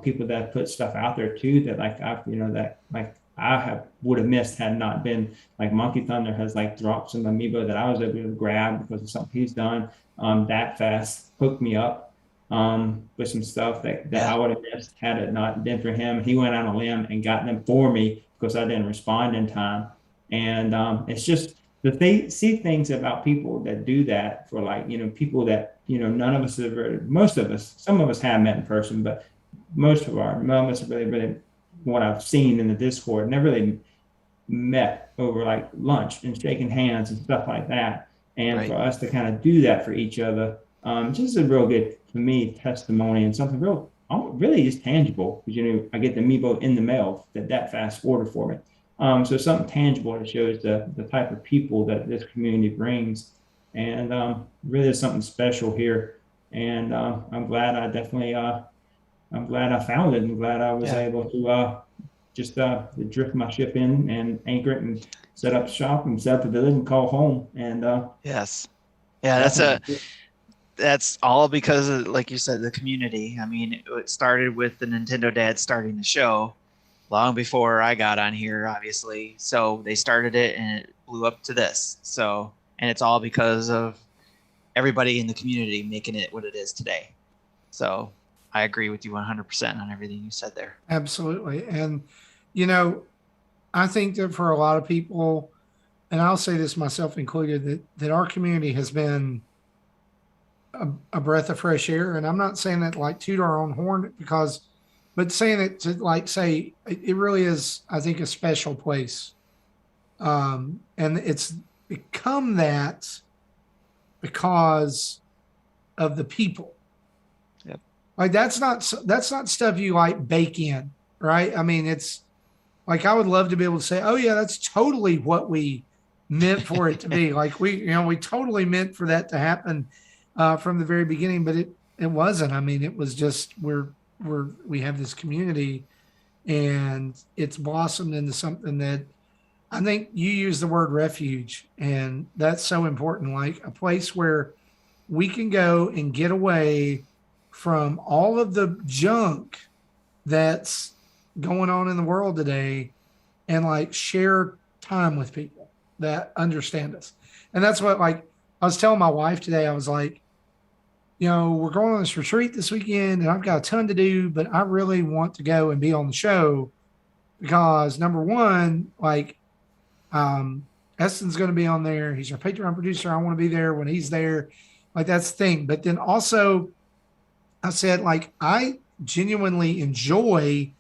people that put stuff out there too that like I would have missed had not been like Monkey Thunder has like dropped some amiibo that I was able to grab because of something he's done that fast, hooked me up with some stuff that I would have missed had it not been for him. He went out on a limb and got them for me because I didn't respond in time. And it's just But they see things about people that do that for like, people that, none of us have, most of us, some of us have met in person, but most of us have really, what I've seen in the Discord, never really met over like lunch and shaking hands and stuff like that. And Right. for us to kind of do that for each other, just a real good, for me, testimony and something really just tangible, because, I get the amiibo in the mail that fast order for me. So something tangible that shows the type of people that this community brings, and really is something special here. And I'm glad I found it, and glad I was able to just drift my ship in and anchor it and set up shop and set up the village and call home. And Yes. Yeah, that's all because of, like you said, the community. I mean, it started with the Nintendo Dad starting the show long before I got on here, obviously. So they started it and it blew up to this. So, and it's all because of everybody in the community making it what it is today. So I agree with you 100% on everything you said there. Absolutely. And, I think that for a lot of people, and I'll say this myself included, that our community has been a breath of fresh air. And I'm not saying that like toot our own horn but saying it to like say it really is, I think, a special place. And it's become that because of the people. Yep. Like that's not stuff you like bake in, right? I mean, it's like I would love to be able to say, oh yeah, that's totally what we meant for it to be. Like we totally meant for that to happen from the very beginning, but it wasn't. I mean, it was just we have this community, and it's blossomed into something that I think you use the word refuge, and that's so important. Like a place where we can go and get away from all of the junk that's going on in the world today, and like share time with people that understand us. And that's what, like, I was telling my wife today, I was like, we're going on this retreat this weekend and I've got a ton to do, but I really want to go and be on the show because number one, like, Eston's going to be on there. He's our Patreon producer. I want to be there when he's there. Like that's the thing. But then also I said, like, I genuinely enjoy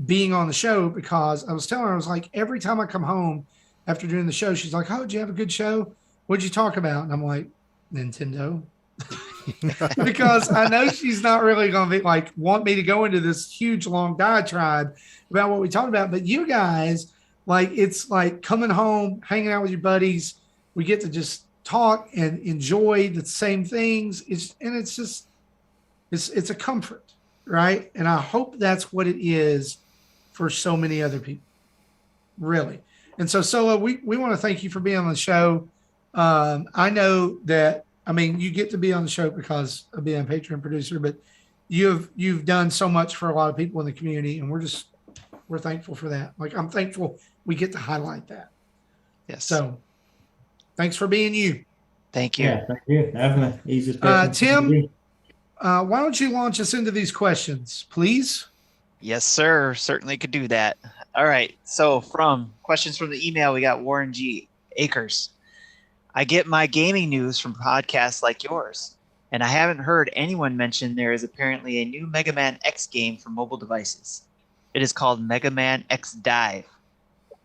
being on the show because I was telling her, I was like, every time I come home after doing the show, she's like, oh, did you have a good show? What'd you talk about? And I'm like, Nintendo. Because I know she's not really going to be like, want me to go into this huge long diatribe about what we talked about. But you guys, like, it's like coming home, hanging out with your buddies. We get to just talk and enjoy the same things. It's a comfort, right? And I hope that's what it is for so many other people, really. And so, Solo, we want to thank you for being on the show. I know that, I mean, you get to be on the show because of being a Patreon producer, but you've done so much for a lot of people in the community, and we're thankful for that. Like, I'm thankful we get to highlight that. Yes. So thanks for being you. Thank you. Yeah, thank you. Definitely. Easiest Tim, why don't you launch us into these questions, please? Yes, sir. Certainly could do that. All right. So from questions from the email, we got Warren G. Acres. I get my gaming news from podcasts like yours, and I haven't heard anyone mention there is apparently a new Mega Man X game for mobile devices. It is called Mega Man X Dive.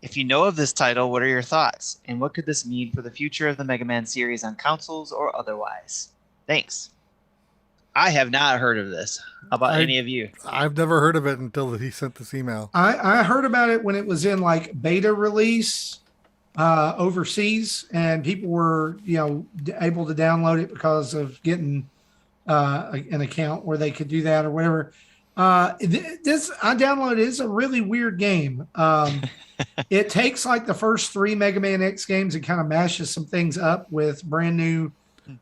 If you know of this title, what are your thoughts? And what could this mean for the future of the Mega Man series on consoles or otherwise? Thanks. I have not heard of this. How about any of you? I've never heard of it until he sent this email. I heard about it when it was in like beta release overseas, and people were able to download it because of getting an account where they could do that or whatever. This I downloaded. It's a really weird game. It takes like the first 3 Mega Man X games and kind of mashes some things up with brand new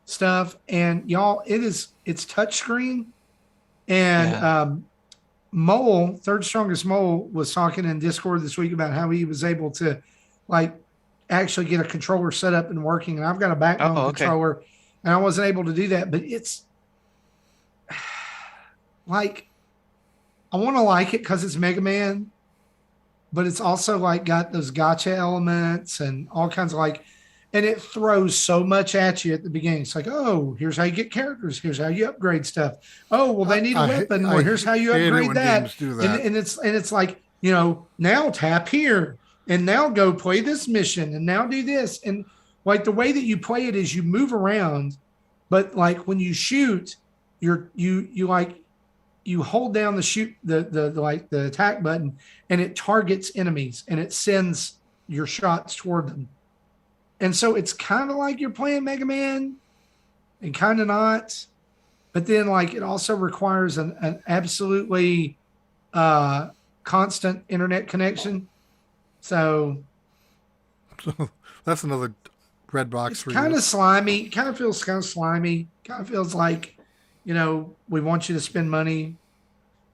stuff. And y'all, it's touchscreen. And Mole, Third Strongest Mole, was talking in Discord this week about how he was able to like actually get a controller set up and working. And I've got a backbone controller, and I wasn't able to do that. But it's like, I want to like it because it's Mega Man, but it's also like got those gotcha elements and all kinds of like, and it throws so much at you at the beginning. It's like, oh, here's how you get characters. Here's how you upgrade stuff. Oh, well, they need a weapon. Well, here's how you upgrade that. And it's like, now tap here and now go play this mission and now do this. And like the way that you play it is you move around, but like when you shoot, you hold down the attack button and it targets enemies and it sends your shots toward them. And so it's kind of like you're playing Mega Man and kind of not, but then like it also requires an absolutely constant internet connection. So that's another red box it's for kind you. of slimy. Kind of feels kind of slimy. Kind of feels like, we want you to spend money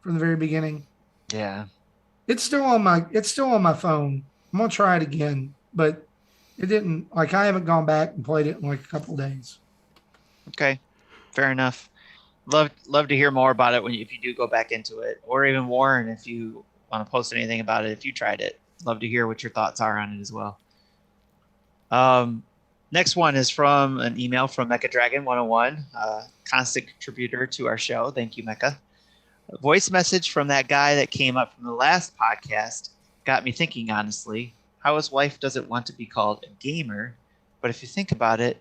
from the very beginning. Yeah. It's still on my phone. I'm gonna try it again, but it didn't, like, I haven't gone back and played it in like a couple of days. Okay, fair enough. Love to hear more about it if you do go back into it, or even Warren, if you want to post anything about it if you tried it. Love to hear what your thoughts are on it as well. Next one is from an email from Mecha Dragon 101, constant contributor to our show. Thank you, Mecha. A voice message from that guy that came up from the last podcast got me thinking, honestly, how his wife doesn't want to be called a gamer. But if you think about it,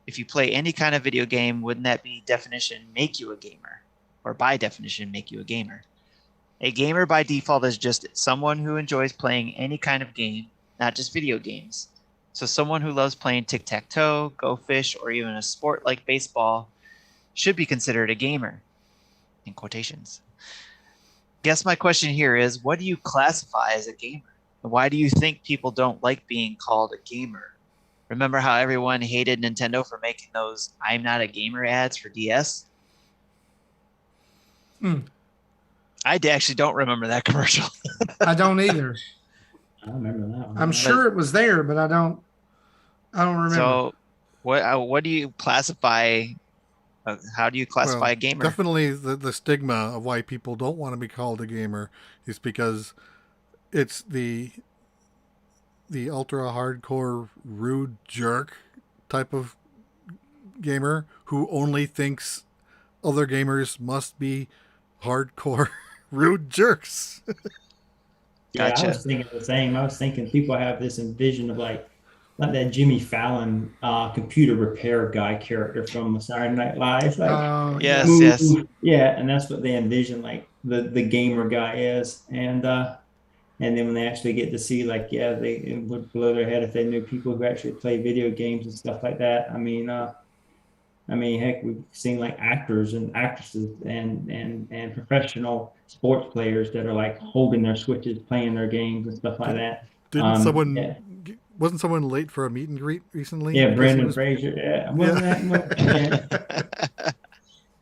if you play any kind of video game, wouldn't that be definition make you a gamer? Or by definition, make you a gamer? A gamer by default is just someone who enjoys playing any kind of game, not just video games. So someone who loves playing tic-tac-toe, go fish, or even a sport like baseball should be considered a gamer, in quotations. Guess my question here is, what do you classify as a gamer? And why do you think people don't like being called a gamer? Remember how everyone hated Nintendo for making those I'm not a gamer ads for DS? I actually don't remember that commercial. I don't either. I remember that one. I'm sure it was there, but I don't remember. So what do you classify? How do you classify a gamer? Definitely the stigma of why people don't want to be called a gamer is because it's the ultra hardcore rude jerk type of gamer who only thinks other gamers must be hardcore rude jerks. Yeah, Gotcha. I was thinking the same. I was thinking people have this envision of like that Jimmy Fallon computer repair guy character from Saturday Night Live. Like, yes. Yeah, and that's what they envision like the gamer guy is. And then when they actually get to see it would blow their head if they knew people who actually play video games and stuff like that. I mean, heck, we've seen like actors and actresses and professional sports players that are like holding their switches, playing their games and stuff like that. Wasn't someone late for a meet and greet recently? Yeah, Brendan Fraser. Yeah.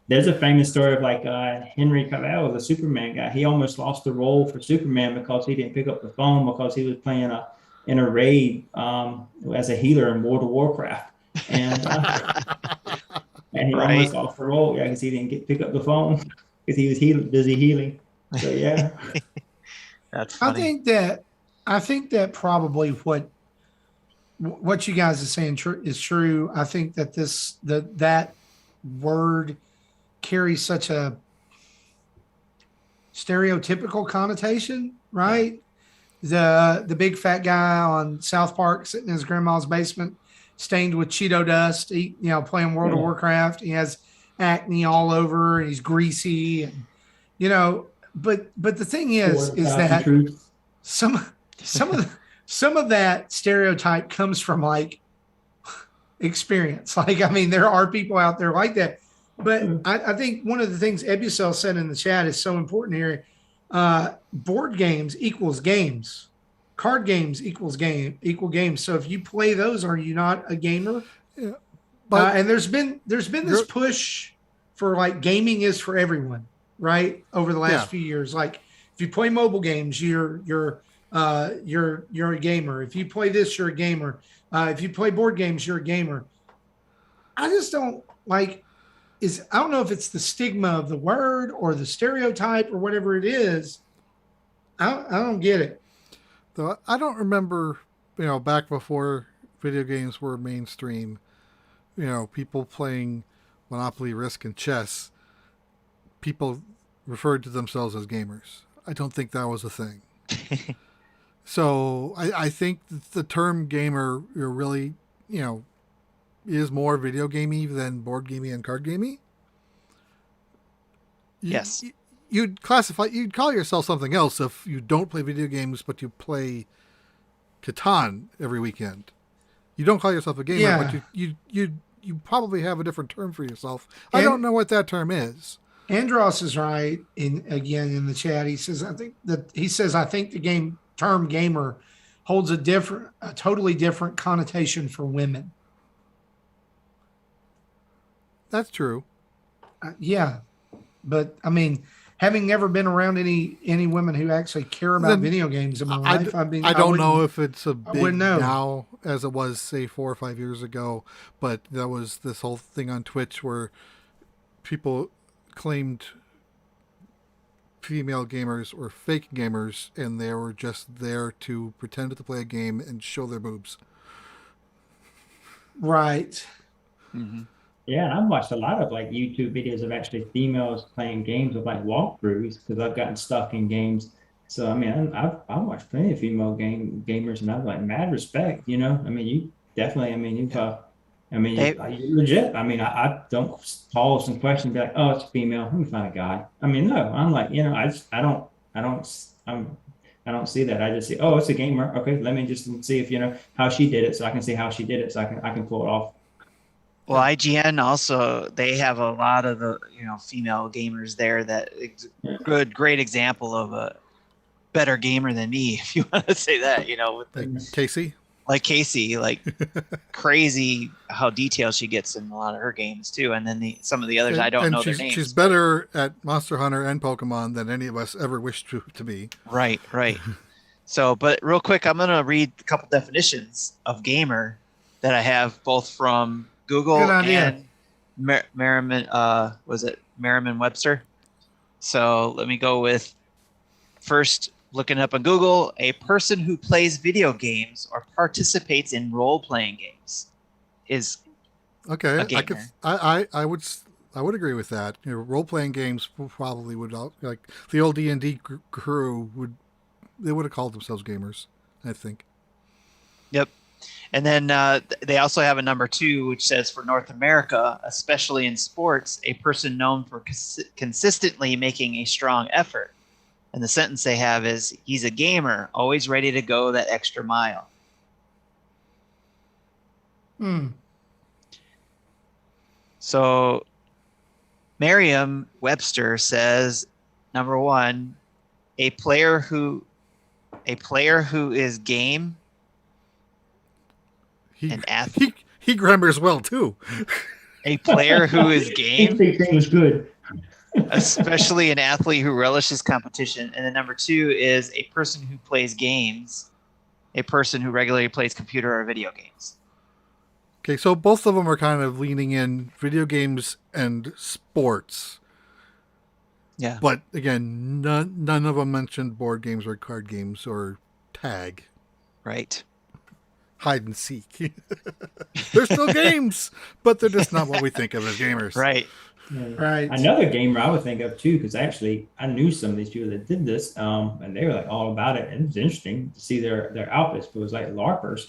There's a famous story of like Henry Cavill, the Superman guy. He almost lost the role for Superman because he didn't pick up the phone because he was playing in a raid as a healer in World of Warcraft. And he almost lost the role, because he didn't pick up the phone because he was busy healing. So yeah, that's funny. I think that probably what you guys are saying is true. I think that that word carries such a stereotypical connotation, right? The big fat guy on South Park sitting in his grandma's basement, stained with Cheeto dust, playing World of Warcraft. He has acne all over, and he's greasy, and But the thing is that some of that stereotype comes from like experience. Like, I mean, there are people out there like that. But I think one of the things Ebucel said in the chat is so important here. Board games equals games. Card games equal games. So if you play those, are you not a gamer? Yeah. And there's been this push for like gaming is for everyone, right? Over the last few years. Like if you play mobile games, you're a gamer. If you play this, you're a gamer. If you play board games, you're a gamer. I just don't like I don't know if it's the stigma of the word or the stereotype or whatever it is. I don't get it. Though I don't remember, back before video games were mainstream, people playing Monopoly, Risk, and chess, people referred to themselves as gamers. I don't think that was a thing. So I think the term gamer really, is more video gamey than board gamey and card gamey. Yes. You'd call yourself something else if you don't play video games, but you play Catan every weekend. You don't call yourself a gamer, but you probably have a different term for yourself. I don't know what that term is. Andros is right. In the chat, he says, I think the term gamer holds a totally different connotation for women. That's true. Yeah, but I mean, having never been around any women who actually care about video games in my life, I don't know if it's a big now as it was, say, 4 or 5 years ago, but that was this whole thing on Twitch where people claimed female gamers were fake gamers and they were just there to pretend to play a game and show their boobs. Right. Mm-hmm. Yeah, I've watched a lot of like YouTube videos of actually females playing games with like walkthroughs because I've gotten stuck in games. So I mean, I've watched plenty of female gamers, and I've like mad respect. I mean, you definitely. I mean, you're legit. I mean, I don't pause some questions and be like, oh, it's a female. Let me find a guy. I mean, no, I'm like, I don't see that. I just see, oh, it's a gamer. Okay, let me just see if how she did it, so I can see how she did it, so I can pull it off. Well, IGN also, they have a lot of the female gamers there that great example of a better gamer than me, if you want to say that, with Casey. Like Casey, like crazy how detailed she gets in a lot of her games too, and then some of the others I don't know their names. She's better at Monster Hunter and Pokemon than any of us ever wished to be. Right. So, but real quick, I'm gonna read a couple definitions of gamer that I have both from Google and Merriam-Webster. So let me go with first. Looking up on Google, a person who plays video games or participates in role-playing games is okay. A gamer. I would agree with that. Role-playing games probably would, like the old D&D crew would have called themselves gamers, I think. Yep. And then they also have a number 2, which says for North America, especially in sports, a person known for consistently making a strong effort. And the sentence they have is, he's a gamer, always ready to go that extra mile. So Merriam-Webster says, number 1, a player who is game, an athlete. He grammars well too. A player who is game. He was good. Especially an athlete who relishes competition. And then number 2 is a person who plays games, a person who regularly plays computer or video games. Okay, so both of them are kind of leaning in video games and sports. Yeah. But again, none of them mentioned board games or card games or tag. Right. Hide and seek. They're still games, but they're just not what we think of as gamers. Right. Right. Another gamer I would think of too, because actually I knew some of these people that did this, and they were like all about it. And it was interesting to see their outfits. But it was like LARPers,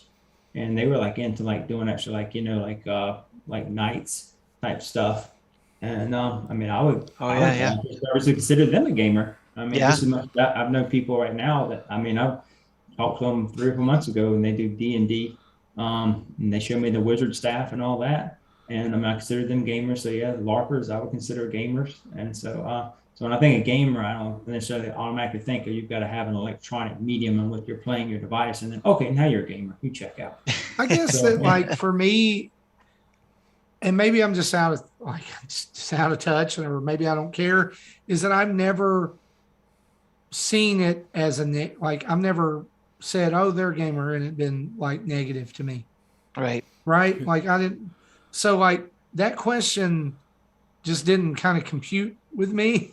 and they were like into like doing actually like nights type stuff. And I mean, I would consider them a gamer. I mean, this is much that I've known people right now that I've talked to them 3 or 4 months ago, and they do D&D, and they show me the wizard staff and all that. And I consider them gamers. So yeah, LARPers I would consider gamers. And so when I think of gamer, I don't necessarily automatically think you've got to have an electronic medium in which you're playing your device, and then okay, now you're a gamer. You check out. I guess that like for me, and maybe I'm just out of touch, or maybe I don't care, is that I've never seen it as I've never said, oh, they're a gamer, and it been like negative to me. Right. Like I didn't. So like that question just didn't kind of compute with me.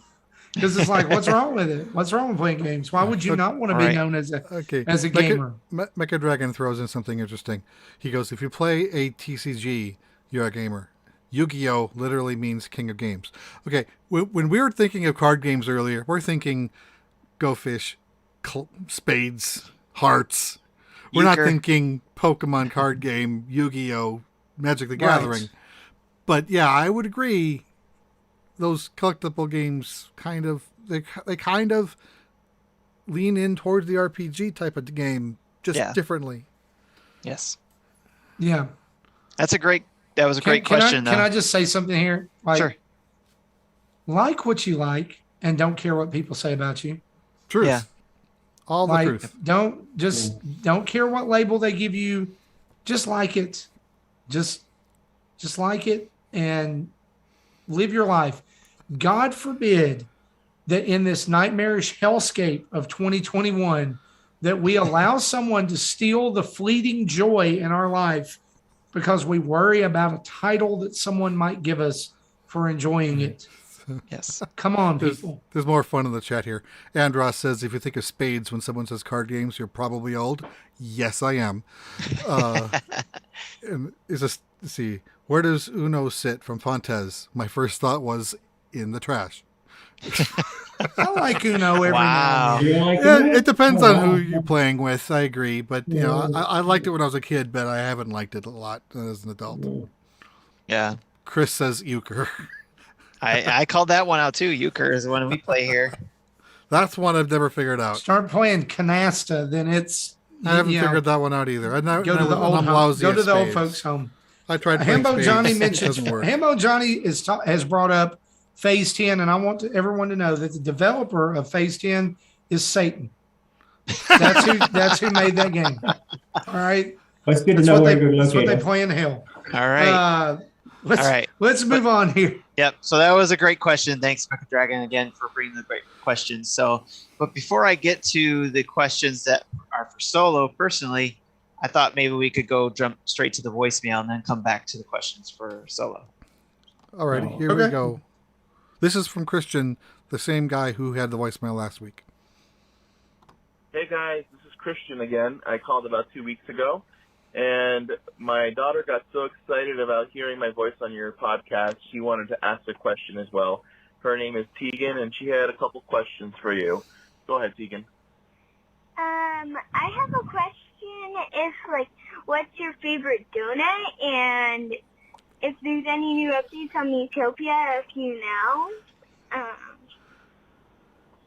Because it's like, what's wrong with it? What's wrong with playing games? Why would you not want to be Right. known as a gamer? Mecha Dragon throws in something interesting. He goes, if you play a TCG, you're a gamer. Yu-Gi-Oh! Literally means king of games. Okay, when we were thinking of card games earlier, we're thinking Go Fish, Spades, Hearts. We're not thinking Pokemon card game, Yu-Gi-Oh! Magic the Gathering. But yeah, I would agree. Those collectible games they kind of lean in towards the RPG type of game, just differently. Yes. Yeah. That was a great question. Can I just say something here? Sure. Like what you like and don't care what people say about you. Truth. Yeah. All the truth. Don't care what label they give you. Just like it. Just like it and live your life. God forbid that in this nightmarish hellscape of 2021 that we allow someone to steal the fleeting joy in our life because we worry about a title that someone might give us for enjoying it. Yes. Come on, people. There's more fun in the chat here. Andros says, if you think of spades when someone says card games, you're probably old. Yes, I am. And let's see, where does Uno sit from Fontes? My first thought was in the trash. I like Uno every now and then. Yeah, it depends on who you're playing with. I agree, but I liked it when I was a kid, but I haven't liked it a lot as an adult. Yeah. Chris says euchre. I called that one out too. Euchre is the one we play here. That's one I've never figured out. Start playing canasta, then it's. I haven't figured that one out either. Go to the old folks' home. I tried. Hambo Johnny mentioned. Hambo Hambo Johnny has brought up Phase 10, and I want everyone to know that the developer of Phase 10 is Satan. That's who made that game. All right. Well, it's good to know where you're That's what located. they play in hell. All right. Let's move on here. Yep. So that was a great question. Thanks, Mecha Dragon, again for bringing the great questions. But before I get to the questions that are for Solo, personally, I thought maybe we could jump straight to the voicemail and then come back to the questions for Solo. All right, here we go. This is from Christian, the same guy who had the voicemail last week. Hey guys, this is Christian again. I called about 2 weeks ago, and my daughter got so excited about hearing my voice on your podcast, she wanted to ask a question as well. Her name is Tegan, and she had a couple questions for you. Go ahead, Tegan. I have a question. What's your favorite donut? And if there's any new updates on Utopia, if you know.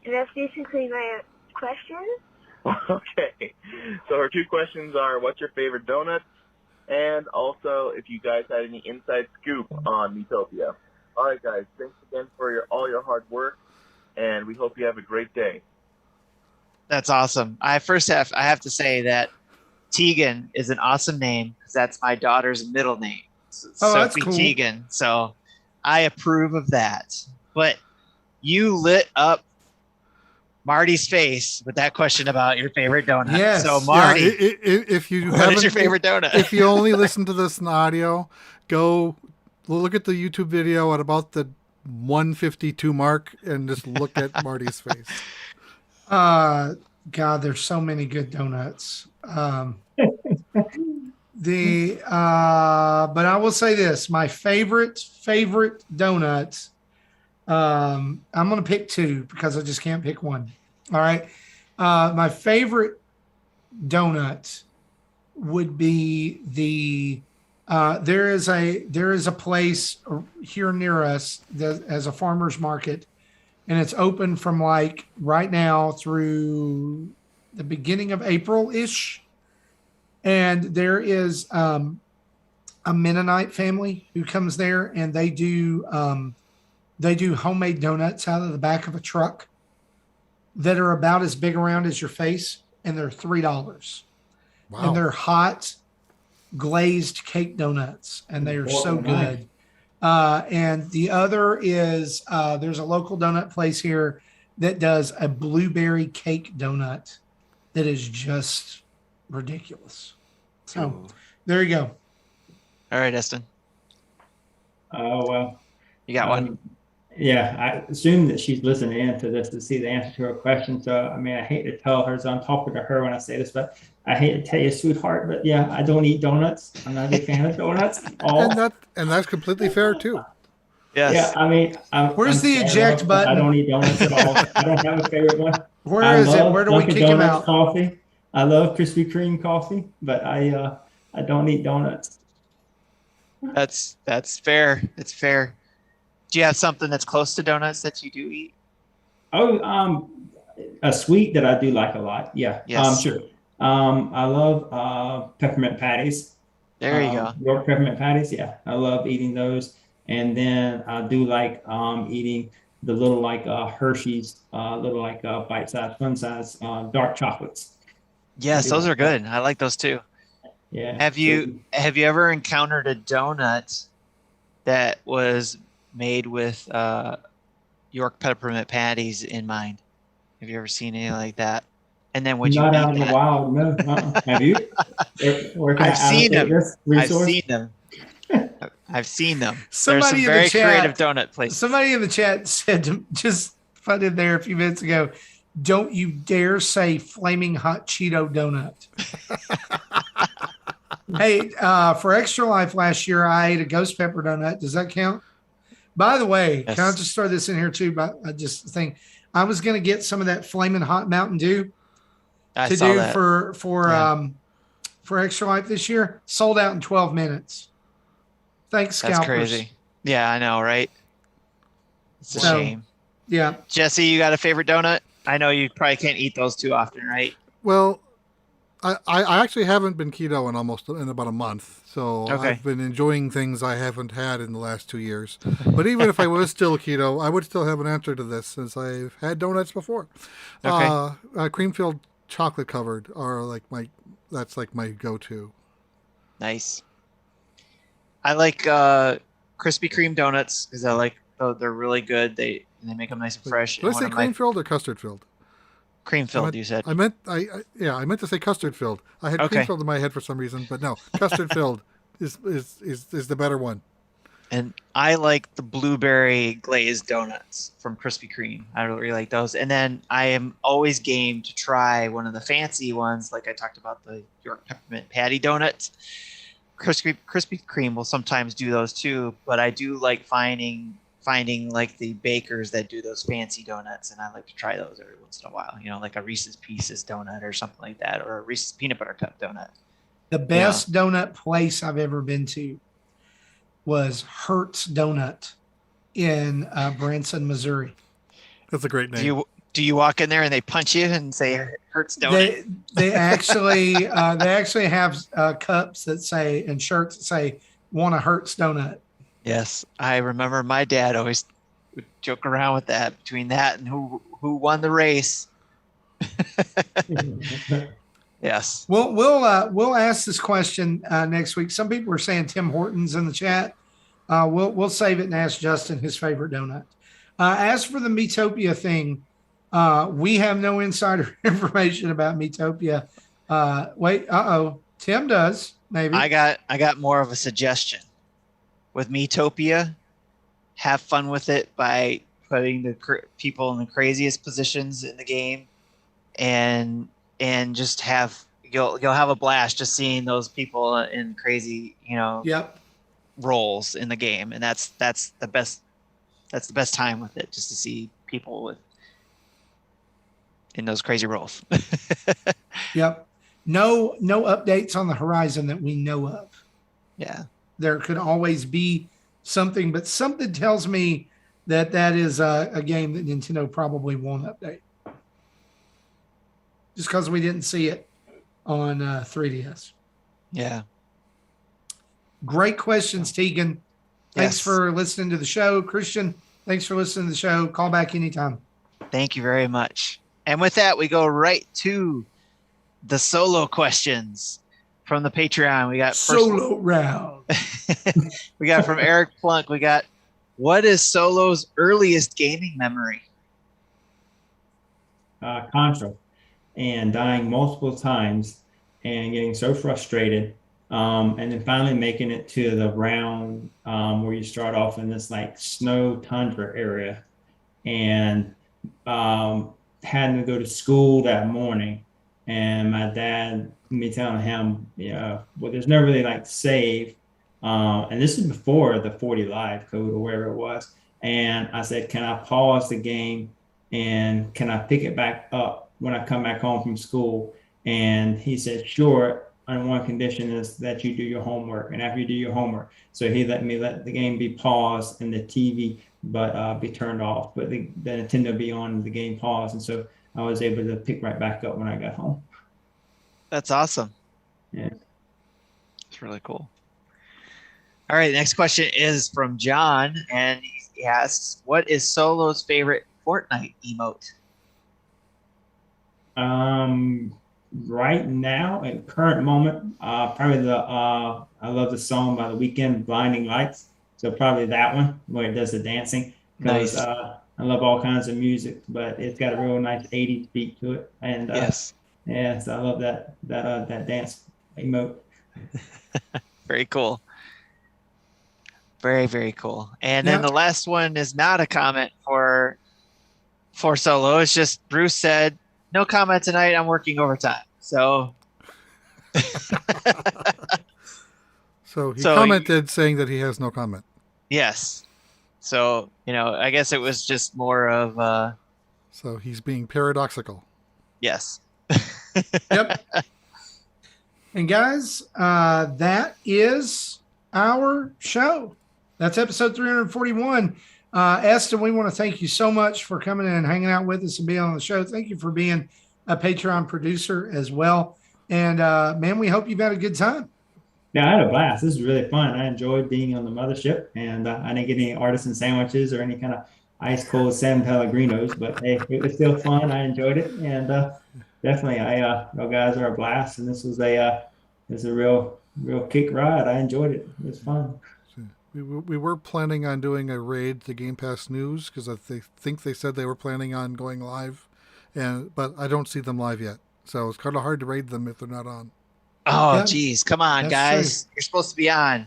That's basically my question. Okay. So her two questions are, what's your favorite donut? And also, if you guys had any inside scoop on Utopia. All right, guys. Thanks again for all your hard work, and we hope you have a great day. That's awesome. I have to say that Tegan is an awesome name because that's my daughter's middle name. Sophie cool. Tegan. So I approve of that. But you lit up Marty's face with that question about your favorite donut. Yes. So Marty, if you what is your favorite donut? If you only listen to this in audio, go look at the YouTube video at about the 152 mark and just look at Marty's face. God, there's so many good donuts. But I will say this: my favorite donut. I'm gonna pick two because I just can't pick one. All right. My favorite donut would be there is a place here near us that has a farmer's market, and it's open from like right now through the beginning of April-ish. And there is a Mennonite family who comes there, and they do homemade donuts out of the back of a truck that are about as big around as your face, and they're $3. Wow. And they're hot glazed cake donuts, and they are so good. And the other is there's a local donut place here that does a blueberry cake donut that is just ridiculous. So there you go. All right, Eston. Oh, well. You got one? Yeah, I assume that she's listening in to this to see the answer to her question. So, I mean, I hate to tell her, so I'm talking to her when I say this, but I hate to tell you, sweetheart, but yeah, I don't eat donuts. I'm not a big fan of donuts at all. And that's completely fair too. Yes. Yeah, I mean, Where's the sad eject about it, but I button? don't eat donuts at all. I don't have a favorite one. Where is it? love Where do we Dunkin' kick him Donuts out? coffee. I love Krispy Kreme coffee, but I don't eat donuts. That's fair. It's fair. Do you have something that's close to donuts that you do eat? Oh, a sweet that I do like a lot. Yeah. Yes. Sure. I love peppermint patties. There you go. York peppermint patties. Yeah, I love eating those. And then I do like eating the little like Hershey's, little like bite-sized, fun-size dark chocolates. Yes, those are good. I like those too. Yeah. Have you ever encountered a donut that was made with York peppermint patties in mind? Have you ever seen anything like that? And then would you Not eat out in the that? wild, no. Have you? Where can I I've seen allocate them. this resource? I've seen them. There's Somebody some in the very chat- creative donut places. Somebody in the chat said, just put in there a few minutes ago, don't you dare say flaming hot Cheeto donut. Hey, for Extra Life last year, I ate a ghost pepper donut. Does that count? By the way, Yes. can I just throw this in here too? But I just think I was going to get some of that flaming hot Mountain Dew I to saw do that. for Extra Life this year. Sold out in 12 minutes. Thanks, scalpers. That's crazy. Yeah, I know, right? It's a So- shame. Yeah. Jesse, you got a favorite donut? I know you probably can't eat those too often, right? Well, I actually haven't been keto in about a month, so Okay. I've been enjoying things I haven't had in the last 2 years. But even if I was still keto, I would still have an answer to this since I've had donuts before. Okay. Cream-filled chocolate covered are that's like my go-to. Nice. I like Krispy Kreme donuts because I like they're really good. They make them nice and fresh. Did I say cream-filled or custard-filled? Cream filled, you said. I meant to say custard filled. I had cream filled in my head for some reason, but no, custard filled is the better one. And I like the blueberry glazed donuts from Krispy Kreme. I really like those. And then I am always game to try one of the fancy ones, like I talked about, the York peppermint patty donuts. Krispy Kreme will sometimes do those too, but I do like finding like the bakers that do those fancy donuts, and I like to try those every once in a while. You know, like a Reese's Pieces donut or something like that, or a Reese's peanut butter cup donut. The best donut place I've ever been to was Hertz Donut in Branson, Missouri. That's a great name. Do you walk in there and they punch you and say Hertz Donut? They actually have cups that say and shirts that say "Want a Hertz Donut." Yes, I remember my dad always would joke around with that, between that and who won the race. Yes. We'll ask this question next week. Some people are saying Tim Hortons in the chat. We'll save it and ask Justin his favorite donut. As for the Metopia thing, we have no insider information about Metopia. Tim does, maybe. I got more of a suggestion. With Metopia, have fun with it by putting the people in the craziest positions in the game, and just you'll have a blast just seeing those people in crazy roles in the game, and that's the best time with it, just to see people in those crazy roles. Yep. No updates on the horizon that we know of. Yeah. There could always be something, but something tells me that is a game that Nintendo probably won't update. Just because we didn't see it on 3DS. Yeah. Great questions, Tegan. Thanks for listening to the show. Christian, thanks for listening to the show. Call back anytime. Thank you very much. And with that, we go right to the solo questions from the Patreon. We got solo round. We got from Eric Plunk. We got, what is Solo's earliest gaming memory? Contra, and dying multiple times and getting so frustrated, and then finally making it to the round where you start off in this like snow tundra area, and had to go to school that morning. And my dad, me telling him, well, there's no really like save. And this is before the 40 live code or wherever it was. And I said, can I pause the game and can I pick it back up when I come back home from school? And he said, sure, on one condition is that you do your homework. And after you do your homework, so he let the game be paused and the TV be turned off, but the Nintendo be on, the game paused. And so I was able to pick right back up when I got home. That's awesome. Yeah. It's really cool. All right, next question is from John, and he asks, what is Solo's favorite Fortnite emote? Right now, at current moment, probably I love the song by The Weeknd, Blinding Lights. So probably that one where it does the dancing. Nice. I love all kinds of music, but it's got a real nice 80s beat to it. And Yes. yeah, so I love that dance emote. Very cool. Very, very cool. And then the last one is not a comment for Solo. It's just Bruce said, no comment tonight. I'm working overtime. So So he commented saying that he has no comment. Yes. So, I guess it was just more of so he's being paradoxical. Yes. Yep. And guys, that is our show. That's episode 341. Eston, we want to thank you so much for coming in and hanging out with us and being on the show. Thank you for being a Patreon producer as well. And man, we hope you've had a good time. Yeah, I had a blast. This is really fun. I enjoyed being on the mothership, and I didn't get any artisan sandwiches or any kind of ice cold San Pellegrinos, but hey, it was still fun. I enjoyed it, and definitely, you guys are a blast, and this was a real kick ride. I enjoyed it. It was fun. We were planning on doing a raid to Game Pass News because I think they said they were planning on going live, but I don't see them live yet, so it's kind of hard to raid them if they're not on. Oh, geez. Come on, guys. True. You're supposed to be on.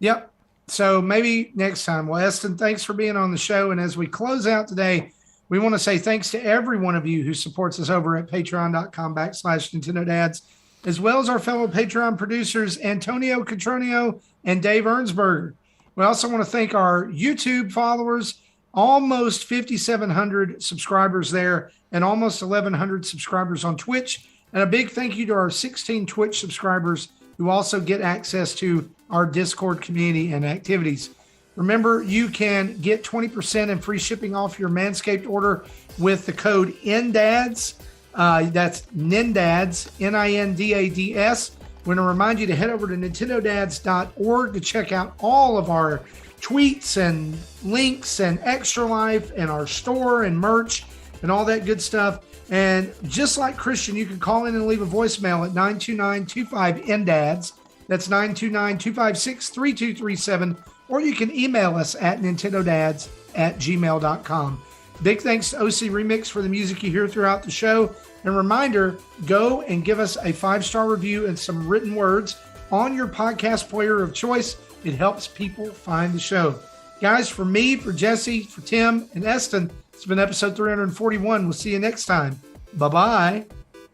Yep. So maybe next time. Well, Eston, thanks for being on the show. And as we close out today, we want to say thanks to every one of you who supports us over at patreon.com/NintendoDads, as well as our fellow Patreon producers, Antonio Catronio and Dave Ernsberger. We also want to thank our YouTube followers, almost 5,700 subscribers there, and almost 1,100 subscribers on Twitch. And a big thank you to our 16 Twitch subscribers who also get access to our Discord community and activities. Remember, you can get 20% and free shipping off your Manscaped order with the code NINDADS. That's NINDADS, NINDADS. We're going to remind you to head over to nintendodads.org to check out all of our tweets and links and Extra Life and our store and merch and all that good stuff. And just like Christian, you can call in and leave a voicemail at 929-25-NDADS. That's 929-256-3237. Or you can email us at nintendodads@gmail.com. Big thanks to OC Remix for the music you hear throughout the show. And reminder, go and give us a 5-star review and some written words on your podcast player of choice. It helps people find the show. Guys, for me, for Jesse, for Tim, and Eston, it's been episode 341. We'll see you next time. Bye-bye.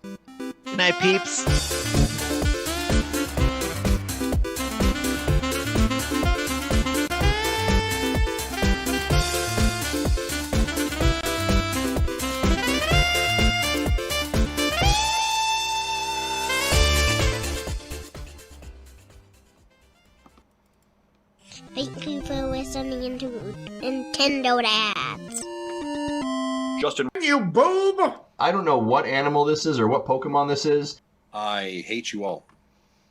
Good night, peeps. Thank you for listening into Nintendo Dads. Justin, you boob! I don't know what animal this is or what Pokemon this is. I hate you all.